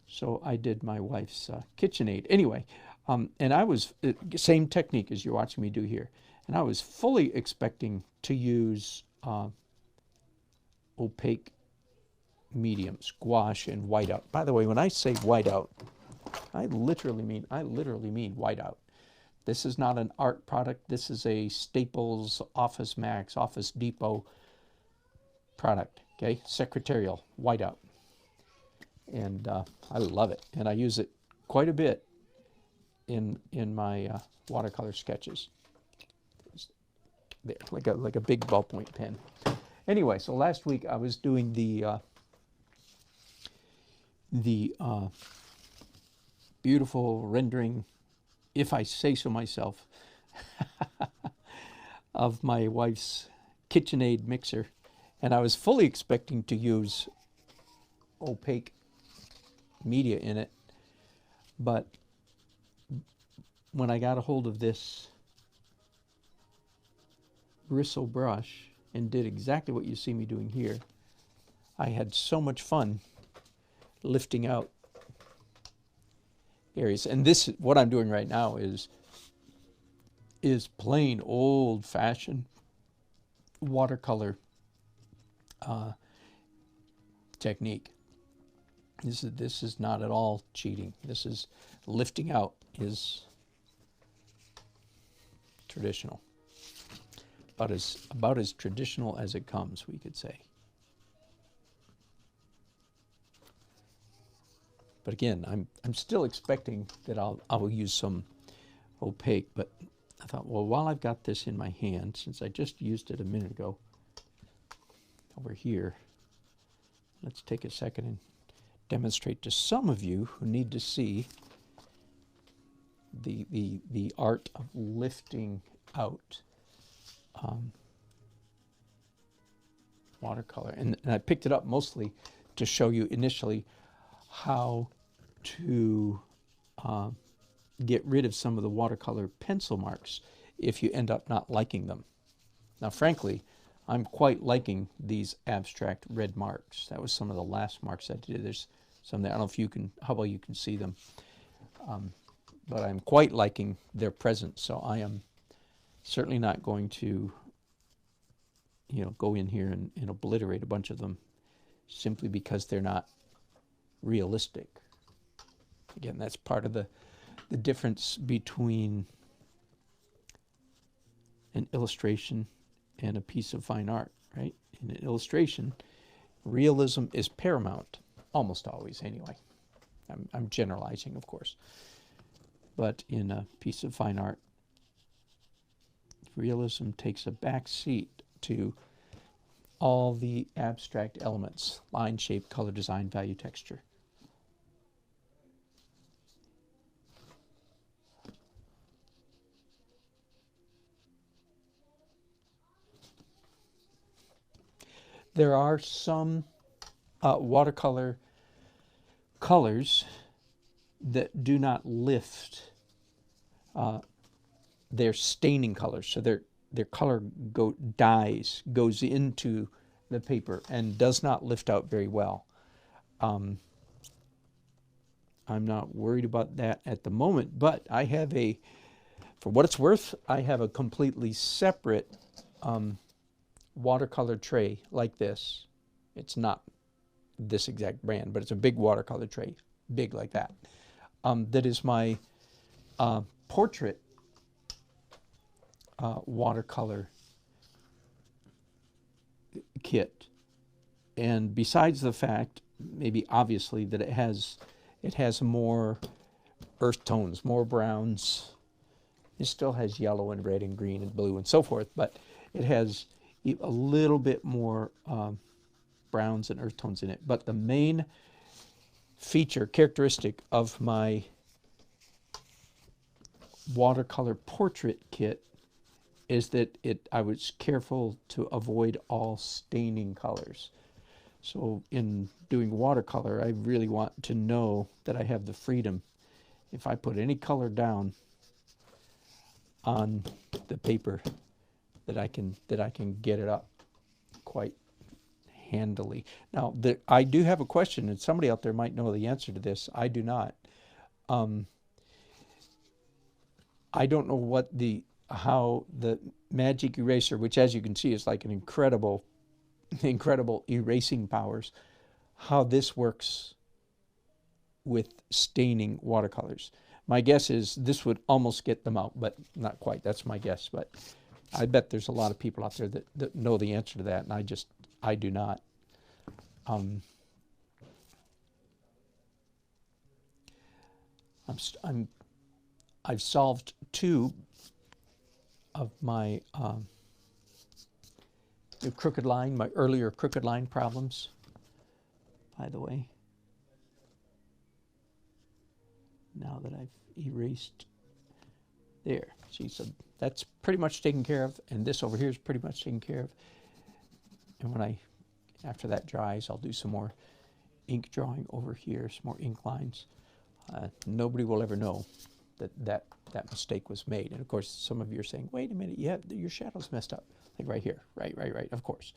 So I did my wife's KitchenAid. Anyway, and I was, same technique as you're watching me do here. And I was fully expecting to use opaque mediums, gouache and whiteout. By the way, when I say whiteout, I literally mean whiteout. This is not an art product. This is a Staples, Office Max, Office Depot product, okay? Secretarial, whiteout. and I love it, and I use it quite a bit in my watercolor sketches. There, like a big ballpoint pen. Anyway, so last week I was doing the beautiful rendering, if I say so myself, of my wife's KitchenAid mixer, and I was fully expecting to use opaque media in it, but when I got a hold of this bristle brush and did exactly what you see me doing here, I had so much fun lifting out areas. And this, what I'm doing right now is plain old-fashioned watercolor technique. This is not at all cheating. This is lifting out is traditional. About as traditional as it comes, we could say. But again, I'm still expecting that I will use some opaque, but I thought, well, while I've got this in my hand, since I just used it a minute ago over here, let's take a second and demonstrate to some of you who need to see the art of lifting out watercolor. And I picked it up mostly to show you initially how to get rid of some of the watercolor pencil marks if you end up not liking them. Now, frankly, I'm quite liking these abstract red marks. That was some of the last marks I did. There's some there. I don't know if you can, how well you can see them. But I'm quite liking their presence. So I am certainly not going to, go in here and obliterate a bunch of them simply because they're not realistic. Again, that's part of the difference between an illustration and a piece of fine art, right? In an illustration, realism is paramount, almost always anyway. I'm generalizing, of course. But in a piece of fine art, realism takes a back seat to all the abstract elements: line, shape, color, design, value, texture. There are some watercolor colors that do not lift their staining colors, so their color goes into the paper and does not lift out very well. I'm not worried about that at the moment, but I have for what it's worth, I have a completely separate watercolor tray like this. It's not this exact brand, but it's a big watercolor tray, big like that. That is my portrait watercolor kit. And besides the fact, maybe obviously, that it has more earth tones, more browns. It still has yellow and red and green and blue and so forth, but it has a little bit more browns and earth tones in it. But the main characteristic of my watercolor portrait kit is that I was careful to avoid all staining colors. So in doing watercolor, I really want to know that I have the freedom. If I put any color down on the paper, that I can get it up quite handily. Now, I do have a question, and somebody out there might know the answer to this. I do not. I don't know how the magic eraser, which as you can see is like an incredible erasing powers, how this works with staining watercolors. My guess is this would almost get them out, but not quite. That's my guess. But I bet there's a lot of people out there that know the answer to that, and I do not. I've solved two of my my earlier crooked line problems, by the way. Now that I've erased there. See, so that's pretty much taken care of, and this over here is pretty much taken care of. And after that dries, I'll do some more ink drawing over here, some more ink lines. Nobody will ever know that mistake was made. And of course, some of you are saying, wait a minute, your shadow's messed up. Like right here, right, of course.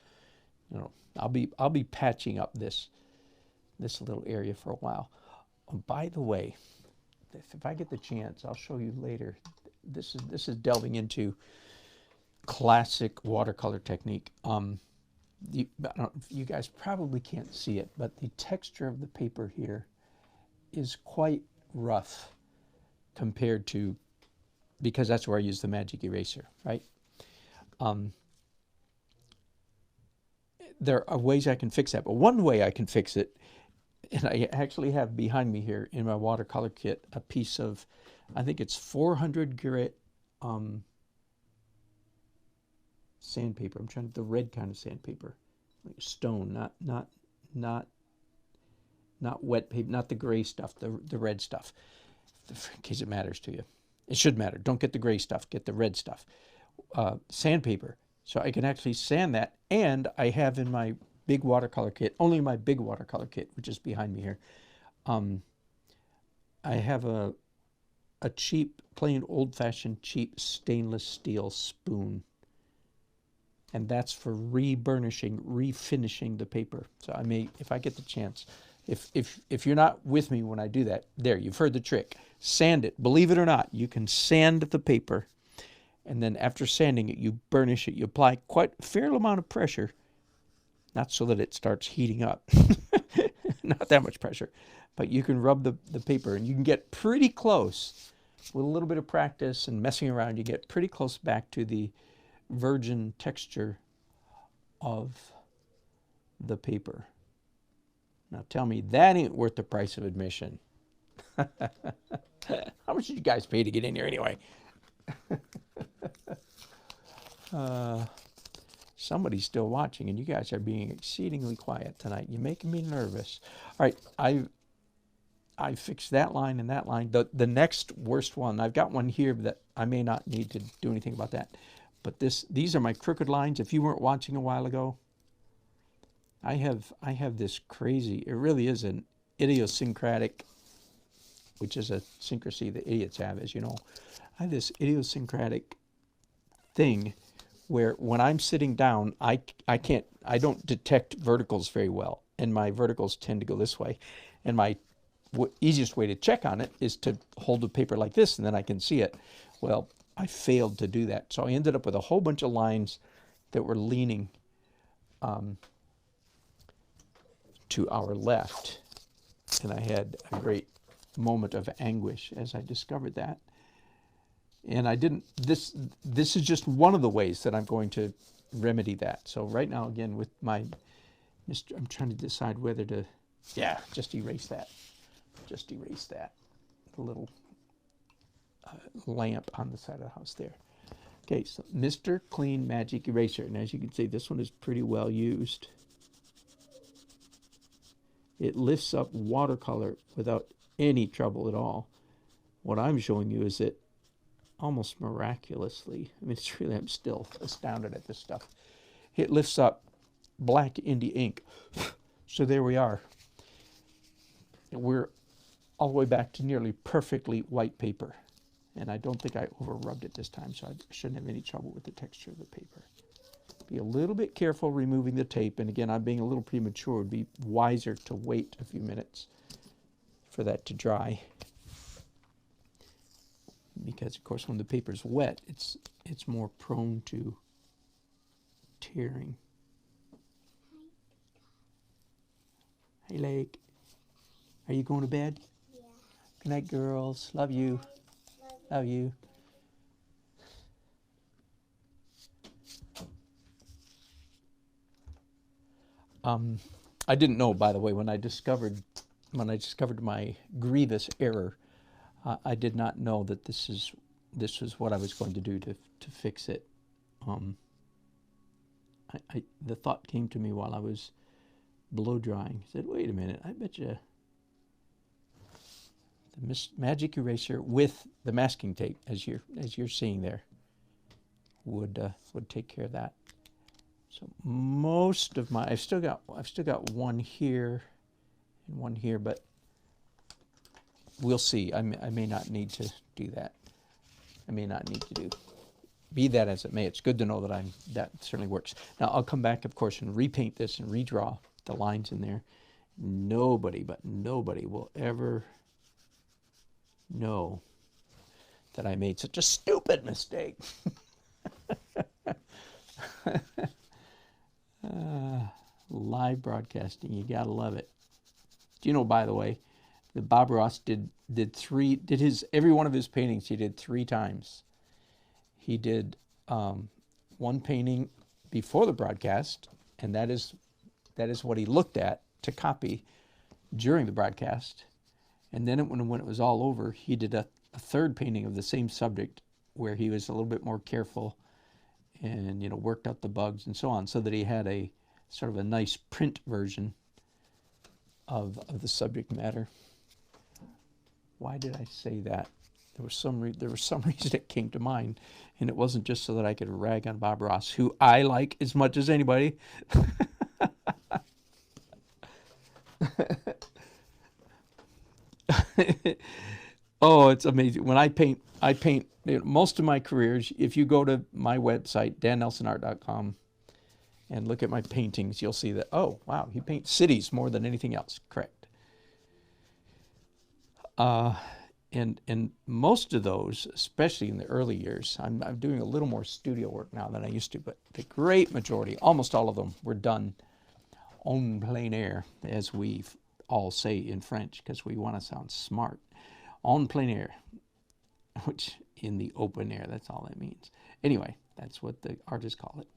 I'll be patching up this little area for a while. Oh, by the way, if I get the chance, I'll show you later. This is delving into classic watercolor technique. You guys probably can't see it, but the texture of the paper here is quite rough compared to, because that's where I use the magic eraser, right? There are ways I can fix that, but one way I can fix it, and I actually have behind me here in my watercolor kit a piece of, I think it's 400 grit sandpaper. I'm trying the red kind of sandpaper, like stone, not wet paper, not the gray stuff, the red stuff. In case it matters to you, it should matter. Don't get the gray stuff, get the red stuff. Sandpaper, so I can actually sand that. And I have in my big watercolor kit, only my big watercolor kit, which is behind me here, I have a cheap, plain old-fashioned cheap stainless steel spoon, and that's for reburnishing, refinishing the paper. So I may, if I get the chance, if you're not with me when I do that, there, you've heard the trick. Sand it. Believe it or not, you can sand the paper, and then after sanding it, you burnish it. You apply quite a fair amount of pressure, not so that it starts heating up, not that much pressure, but you can rub the paper, and you can get pretty close with a little bit of practice and messing around. You get pretty close back to the virgin texture of the paper. Now tell me that ain't worth the price of admission. How much did you guys pay to get in here anyway? Somebody's still watching, and you guys are being exceedingly quiet tonight. You're making me nervous. All right, I fixed that line and that line. The next worst one, I've got one here that I may not need to do anything about that. But these are my crooked lines. If you weren't watching a while ago, I have this crazy, it really is an idiosyncratic, which is a syncrasy that idiots have, as you know. I have this idiosyncratic thing where when I'm sitting down, I don't detect verticals very well, and my verticals tend to go this way. And my easiest way to check on it is to hold the paper like this, and then I can see it. Well, I failed to do that, so I ended up with a whole bunch of lines that were leaning to our left, and I had a great moment of anguish as I discovered that. And I didn't, this is just one of the ways that I'm going to remedy that. So right now, again, with my, I'm trying to decide whether to, yeah, just erase that. Just erase that. The little lamp on the side of the house there. Okay, so Mr. Clean Magic Eraser. And as you can see, this one is pretty well used. It lifts up watercolor without any trouble at all. What I'm showing you is that almost miraculously, I mean, it's really, I'm still astounded at this stuff. It lifts up black India ink. So there we are. We're all the way back to nearly perfectly white paper. And I don't think I over-rubbed it this time, so I shouldn't have any trouble with the texture of the paper. Be a little bit careful removing the tape. And again, I'm being a little premature. It would be wiser to wait a few minutes for that to dry. Because, of course, when the paper's wet, it's more prone to tearing. Hey, Lake. Are you going to bed? Yeah. Good night, girls. Love you. Love you. I didn't know, by the way, when I discovered my grievous error, I did not know that this was what I was going to do to fix it. The thought came to me while I was blow drying. I said, wait a minute, I bet you the magic eraser with the masking tape, as you're seeing there, would take care of that. So most of my, I've still got one here and one here, but we'll see. I may not need to do that. I may not need to do. Be that as it may, it's good to know that that certainly works. Now I'll come back, of course, and repaint this and redraw the lines in there. Nobody will ever know that I made such a stupid mistake. Live broadcasting, you gotta love it. Do you know, by the way, that Bob Ross did every one of his paintings he did 3 times. He did one painting before the broadcast, and that is what he looked at to copy during the broadcast. And then when it was all over, he did a 3rd painting of the same subject where he was a little bit more careful and, you know, worked out the bugs and so on, so that he had a sort of a nice print version of the subject matter. Why did I say that? There was some reason it came to mind, and it wasn't just so that I could rag on Bob Ross, who I like as much as anybody. Oh, it's amazing. When I paint, you know, most of my careers, if you go to my website, dannelsonart.com, and look at my paintings, you'll see that, oh, wow, he paints cities more than anything else. Correct. And most of those, especially in the early years, I'm doing a little more studio work now than I used to, but the great majority, almost all of them, were done en plein air, as we all say in French, because we want to sound smart. En plein air, which in the open air, that's all that means. Anyway, that's what the artists call it.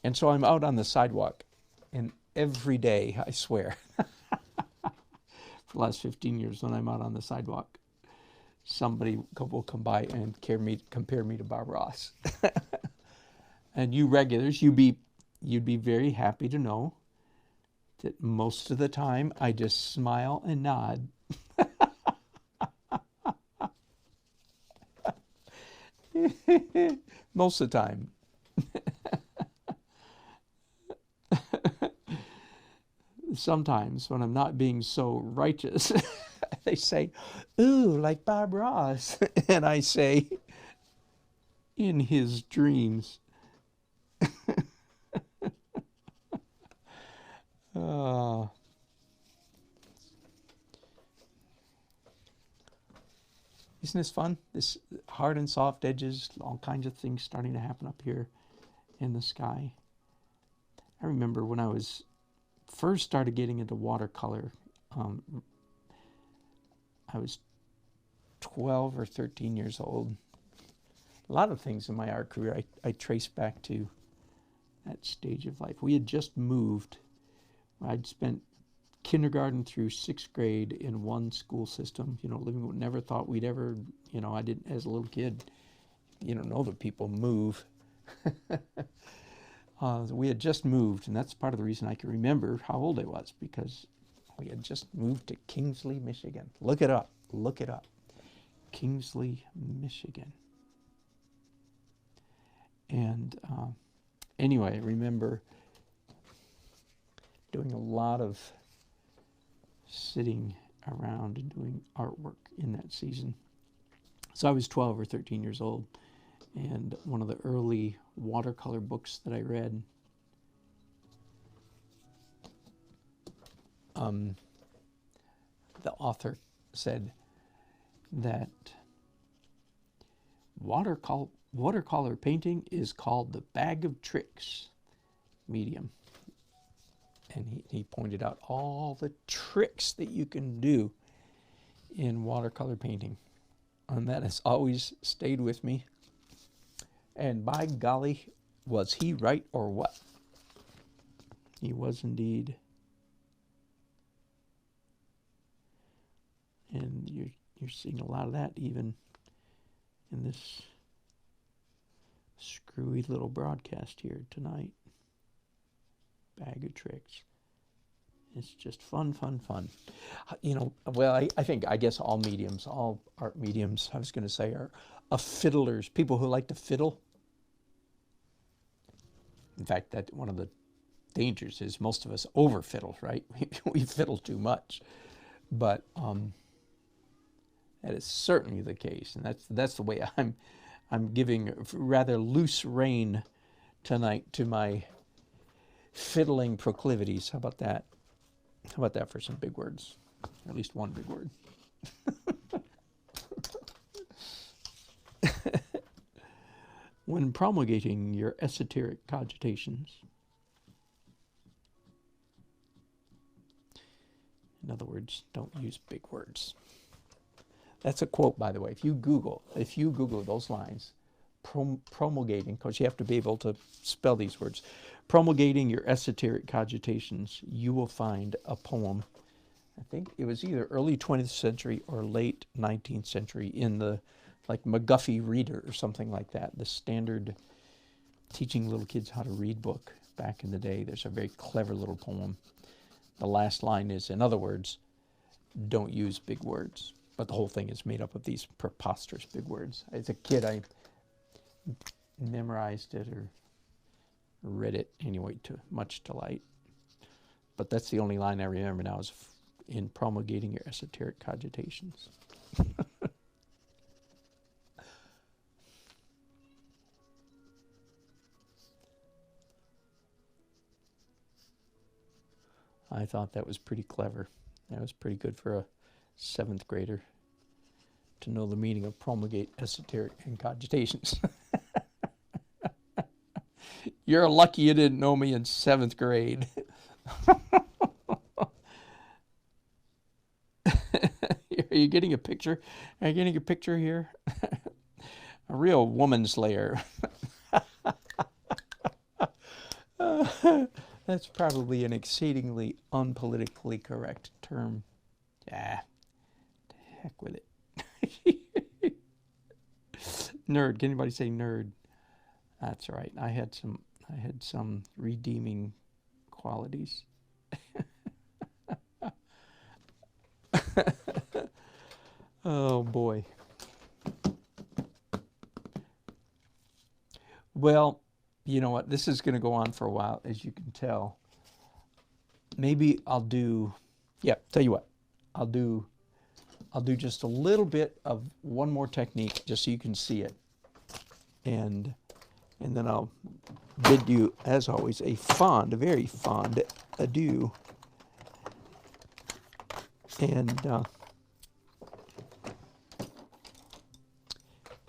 And so I'm out on the sidewalk, and every day, I swear, for the last 15 years when I'm out on the sidewalk, somebody will come by and compare me to Bob Ross. And you regulars, you'd be very happy to know that most of the time I just smile and nod. Most of the time. Sometimes when I'm not being so righteous, they say, ooh, like Bob Ross. And I say, in his dreams. Oh. Isn't this fun? This hard and soft edges, all kinds of things starting to happen up here in the sky. I remember when I was first started getting into watercolor, I was 12 or 13 years old. A lot of things in my art career I trace back to that stage of life. We had just moved. I'd spent kindergarten through 6th grade in one school system, you know, never thought we'd ever, you know, I didn't, as a little kid, you don't know that people move. We had just moved, and that's part of the reason I can remember how old I was, because we had just moved to Kingsley, Michigan. Look it up. Look it up. Kingsley, Michigan. And anyway, I remember doing a lot of sitting around and doing artwork in that season. So I was 12 or 13 years old, and one of the early watercolor books that I read, the author said that watercolor painting is called the bag of tricks medium. And he pointed out all the tricks that you can do in watercolor painting. And that has always stayed with me. And by golly, was he right or what? He was indeed. And You're seeing a lot of that even in this screwy little broadcast here tonight. Bag of tricks. It's just fun, fun, fun. You know, well, I guess all mediums, all art mediums, I was going to say, are fiddlers, people who like to fiddle. In fact, that one of the dangers is most of us over fiddle, right? We fiddle too much. But that is certainly the case, and that's the way I'm giving rather loose rein tonight to my fiddling proclivities. How about that? How about that for some big words? Or at least one big word. When promulgating your esoteric cogitations, in other words, don't use big words. That's a quote, by the way. If you Google those lines, promulgating, because you have to be able to spell these words, promulgating your esoteric cogitations, you will find a poem. I think it was either early 20th century or late 19th century in the like McGuffey Reader or something like that, the standard teaching little kids how to read book back in the day. There's a very clever little poem. The last line is, in other words, don't use big words. But the whole thing is made up of these preposterous big words. As a kid, I memorized it or read it anyway to much delight. But that's the only line I remember now is in promulgating your esoteric cogitations. I thought that was pretty clever. That was pretty good for a 7th grader to know the meaning of promulgate esoteric and cogitations. You're lucky you didn't know me in 7th grade. Are you getting a picture? Are you getting a picture here? A real woman slayer. That's probably an exceedingly unpolitically correct term. Yeah, to heck with it. Nerd. Can anybody say nerd? That's right. I had some redeeming qualities. Oh boy. Well, you know what? This is going to go on for a while, as you can tell. Maybe I'll do, tell you what, I'll do just a little bit of one more technique, just so you can see it, and then I'll bid you, as always, a very fond adieu. And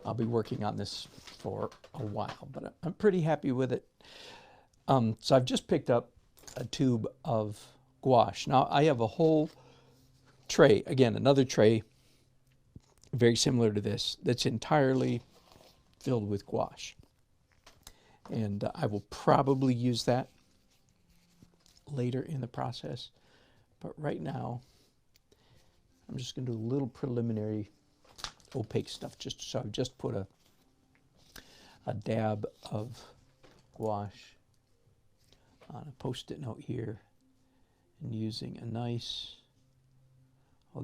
I'll be working on this for a while, but I'm pretty happy with it. So I've just picked up a tube of gouache. Now I have a whole tray, again, another tray very similar to this, that's entirely filled with gouache. And I will probably use that later in the process. But right now, I'm just going to do a little preliminary opaque stuff. So I've just put a dab of gouache on a Post-it note here, and using a nice,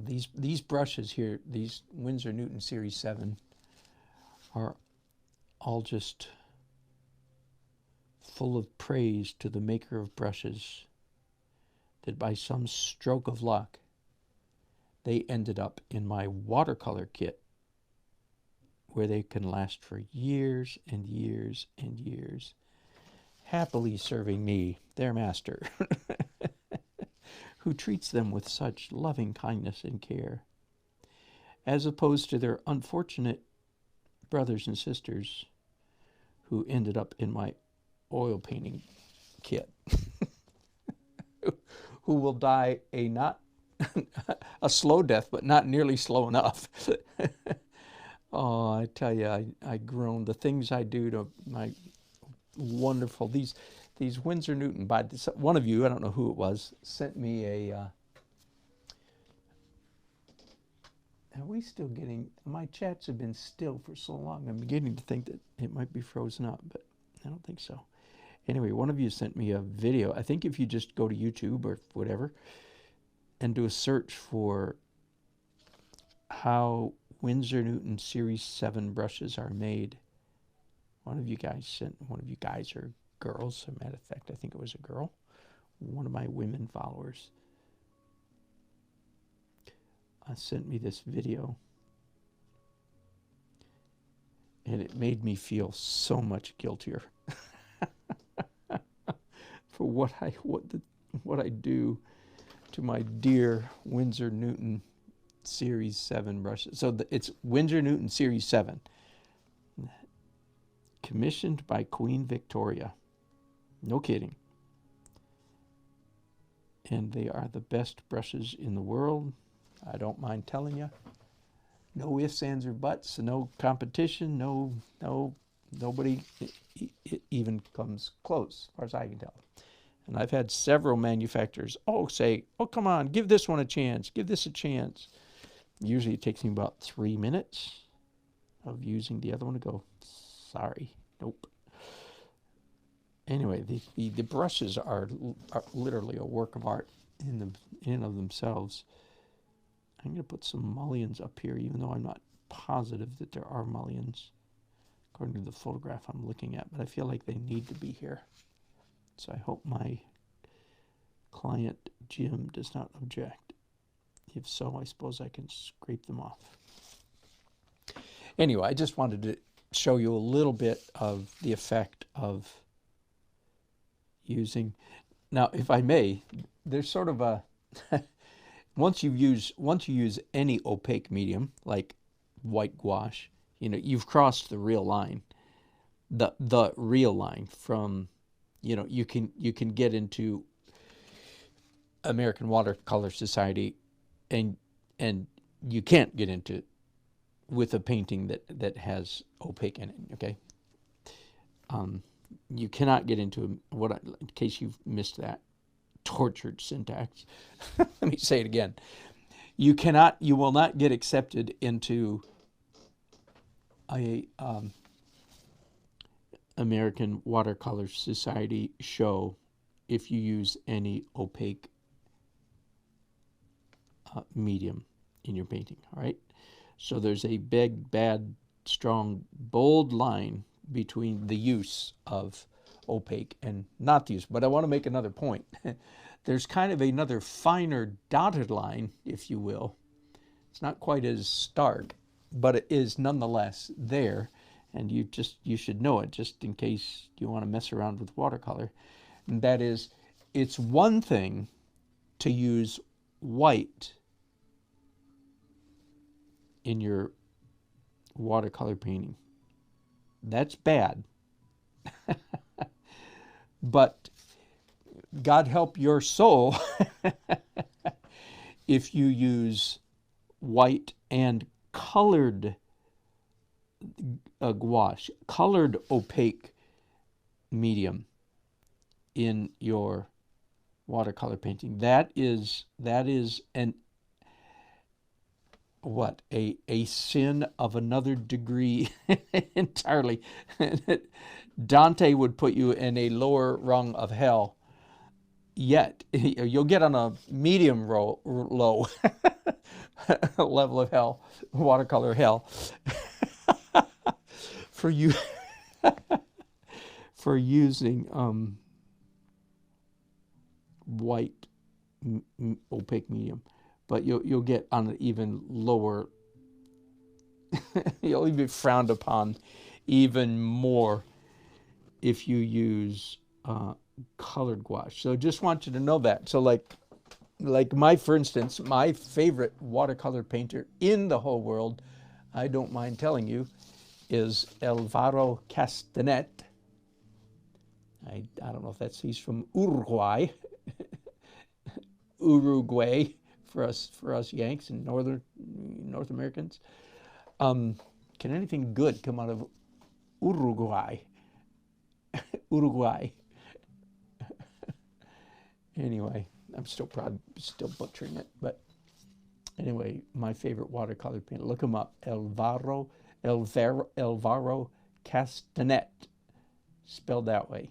these brushes here, these Winsor Newton Series 7, are all just full of praise to the maker of brushes, that by some stroke of luck, they ended up in my watercolor kit, where they can last for years and years and years, happily serving me, their master, who treats them with such loving kindness and care, as opposed to their unfortunate brothers and sisters who ended up in my oil painting kit, who will die a slow death, but not nearly slow enough. Oh, I tell you, I groan. The things I do to my wonderful, these Winsor Newton, by this, one of you, I don't know who it was, sent me Are we still getting, my chats have been still for so long, I'm beginning to think that it might be frozen up, but I don't think so. Anyway, one of you sent me a video. I think if you just go to YouTube or whatever and do a search for how Winsor Newton Series 7 brushes are made. One of you guys or girls, as a matter of fact, I think it was a girl, one of my women followers, sent me this video. And it made me feel so much guiltier for what I do to my dear Winsor Newton Series 7 brushes. So it's Winsor Newton Series 7, commissioned by Queen Victoria. No kidding. And they are the best brushes in the world. I don't mind telling you. No ifs, ands, or buts. No competition. Nobody even comes close, as far as I can tell. And I've had several manufacturers say, oh, come on, give this one a chance. Give this a chance. Usually it takes me about 3 minutes of using the other one to go, sorry, nope. Anyway, the brushes are literally a work of art in of themselves. I'm going to put some mullions up here, even though I'm not positive that there are mullions, according to the photograph I'm looking at, but I feel like they need to be here. So I hope my client, Jim, does not object. If so, I suppose I can scrape them off. Anyway, I just wanted to show you a little bit of the effect of using. Now, if I may, there's sort of a once you use any opaque medium like white gouache, you've crossed the real line. The real line from, you can get into American Watercolor Society, and you can't get into with a painting that has opaque in it. Okay. You cannot get into in case you've missed that tortured syntax. Let me say it again. You will not get accepted into a American Watercolor Society show if you use any opaque medium in your painting. All right. So there's a big, bad, strong, bold line between the use of opaque and not the use. But I want to make another point. There's kind of another finer dotted line, if you will. It's not quite as stark, but it is nonetheless there. And you should know it just in case you want to mess around with watercolor. And that is, it's one thing to use white in your watercolor painting. That's bad. But God help your soul if you use white and colored gouache, colored opaque medium in your watercolor painting. That is a sin of another degree entirely. Dante would put you in a lower rung of hell. Yet you'll get on a medium low level of hell, watercolor hell, for using white opaque medium. But you'll get on an even lower. You'll be frowned upon even more if you use colored gouache. So just want you to know that. So like for instance, my favorite watercolor painter in the whole world, I don't mind telling you, is Alvaro Castanet. I don't know if he's from Uruguay. Uruguay for us Yanks and North Americans. Can anything good come out of Uruguay? Uruguay. Anyway, I'm still butchering it, but Anyway, my favorite watercolor painter. Look him up. Elvaro Castanet, spelled that way.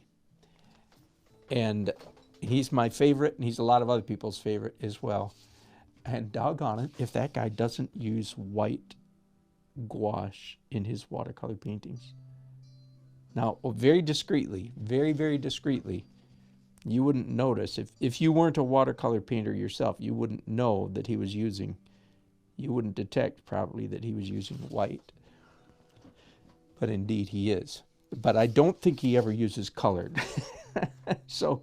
And he's my favorite, and he's a lot of other people's favorite as well. And doggone it, if that guy doesn't use white gouache in his watercolor paintings. Now, very discreetly, very, very discreetly, you wouldn't notice, if you weren't a watercolor painter yourself, you wouldn't know that he was using, you wouldn't detect probably that he was using white. But indeed he is. But I don't think he ever uses colored. So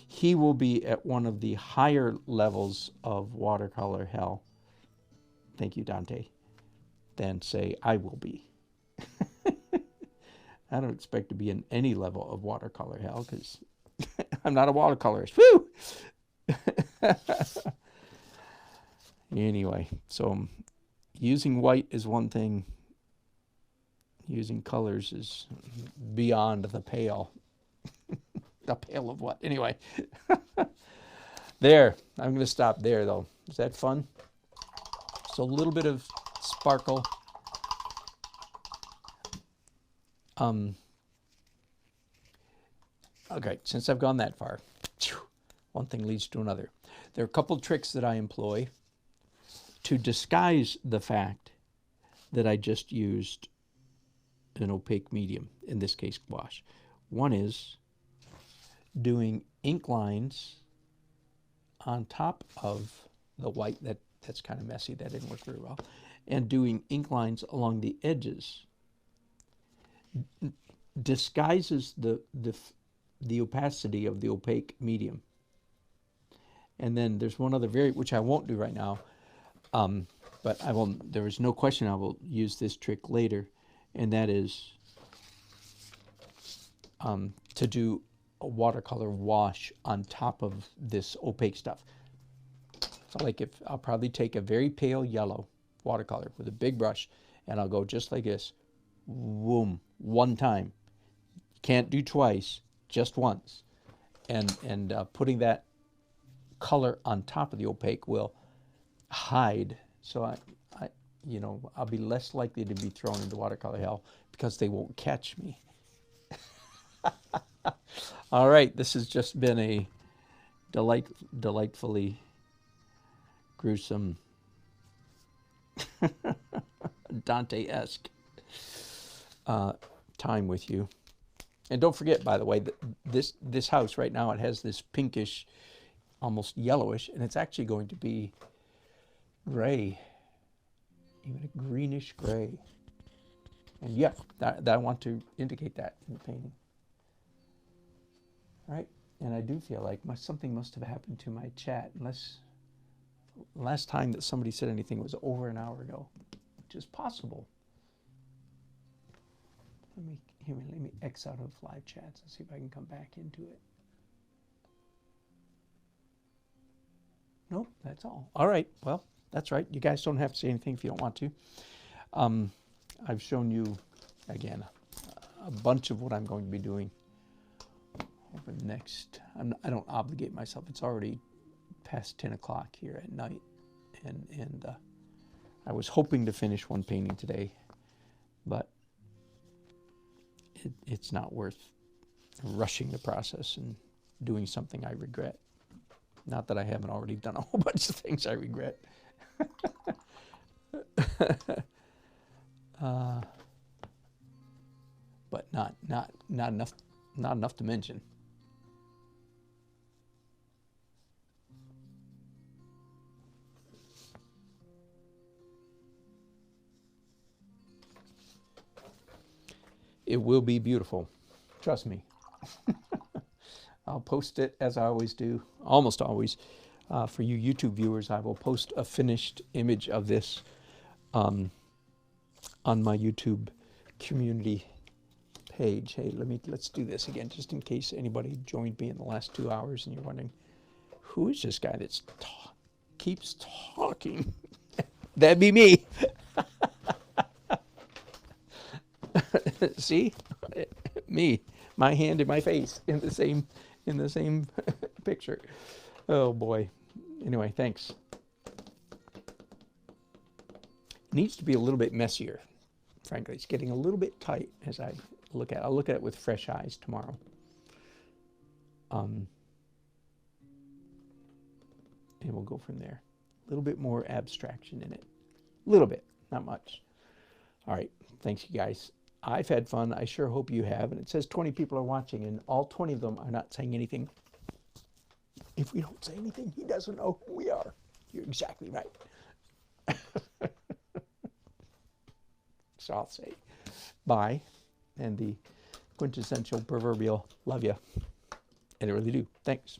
he will be at one of the higher levels of watercolor hell, thank you, Dante, than say I will be. I don't expect to be in any level of watercolor hell because I'm not a watercolorist. Woo! Anyway, so using white is one thing. Using colors is beyond the pale. The pale of what? Anyway. There. I'm going to stop there, though. Is that fun? So a little bit of sparkle. Okay, since I've gone that far, one thing leads to another. There are a couple tricks that I employ to disguise the fact that I just used an opaque medium, in this case gouache. One is doing ink lines on top of the white. That's kind of messy, that didn't work very well. And doing ink lines along the edges disguises the opacity of the opaque medium. And then there's one other which I won't do right now, but there is no question I will use this trick later, and that is to do a watercolor wash on top of this opaque stuff. So like I'll probably take a very pale yellow watercolor with a big brush, and I'll go just like this, boom, one time. Can't do twice, just once. And putting that color on top of the opaque will hide. So I'll be less likely to be thrown into watercolor hell because they won't catch me. All right, this has just been a delightfully gruesome, Dante-esque time with you. And don't forget, by the way, that this house right now, it has this pinkish, almost yellowish, and it's actually going to be gray, even a greenish gray. And yeah, that I want to indicate that in the painting. All right, and I do feel like something must have happened to my chat, unless last time that somebody said anything was over an hour ago, which is possible. Let me X out of live chats and see if I can come back into it. Nope, that's all. All right, well, that's right. You guys don't have to say anything if you don't want to. I've shown you, again, a bunch of what I'm going to be doing over the next, I don't obligate myself. It's already past 10 o'clock here at night. And I was hoping to finish one painting today, but it's not worth rushing the process and doing something I regret. Not that I haven't already done a whole bunch of things I regret. But not enough to mention. It will be beautiful. Trust me. I'll post it as I always do, almost always. For you YouTube viewers, I will post a finished image of this on my YouTube community page. Hey, let's do this again, just in case anybody joined me in the last 2 hours and you're wondering, who is this guy that keeps talking? That'd be me. See, me, my hand in my face in the same picture. Oh boy. Anyway, thanks. needs to be a little bit messier. Frankly, it's getting a little bit tight as I look at it. I'll look at it with fresh eyes tomorrow. And we'll go from there. A little bit more abstraction in it. A little bit, not much. All right, thanks you guys. I've had fun. I sure hope you have. And it says 20 people are watching, and all 20 of them are not saying anything. If we don't say anything, he doesn't know who we are. You're exactly right. So I'll say bye, and the quintessential proverbial love you. And I really do. Thanks.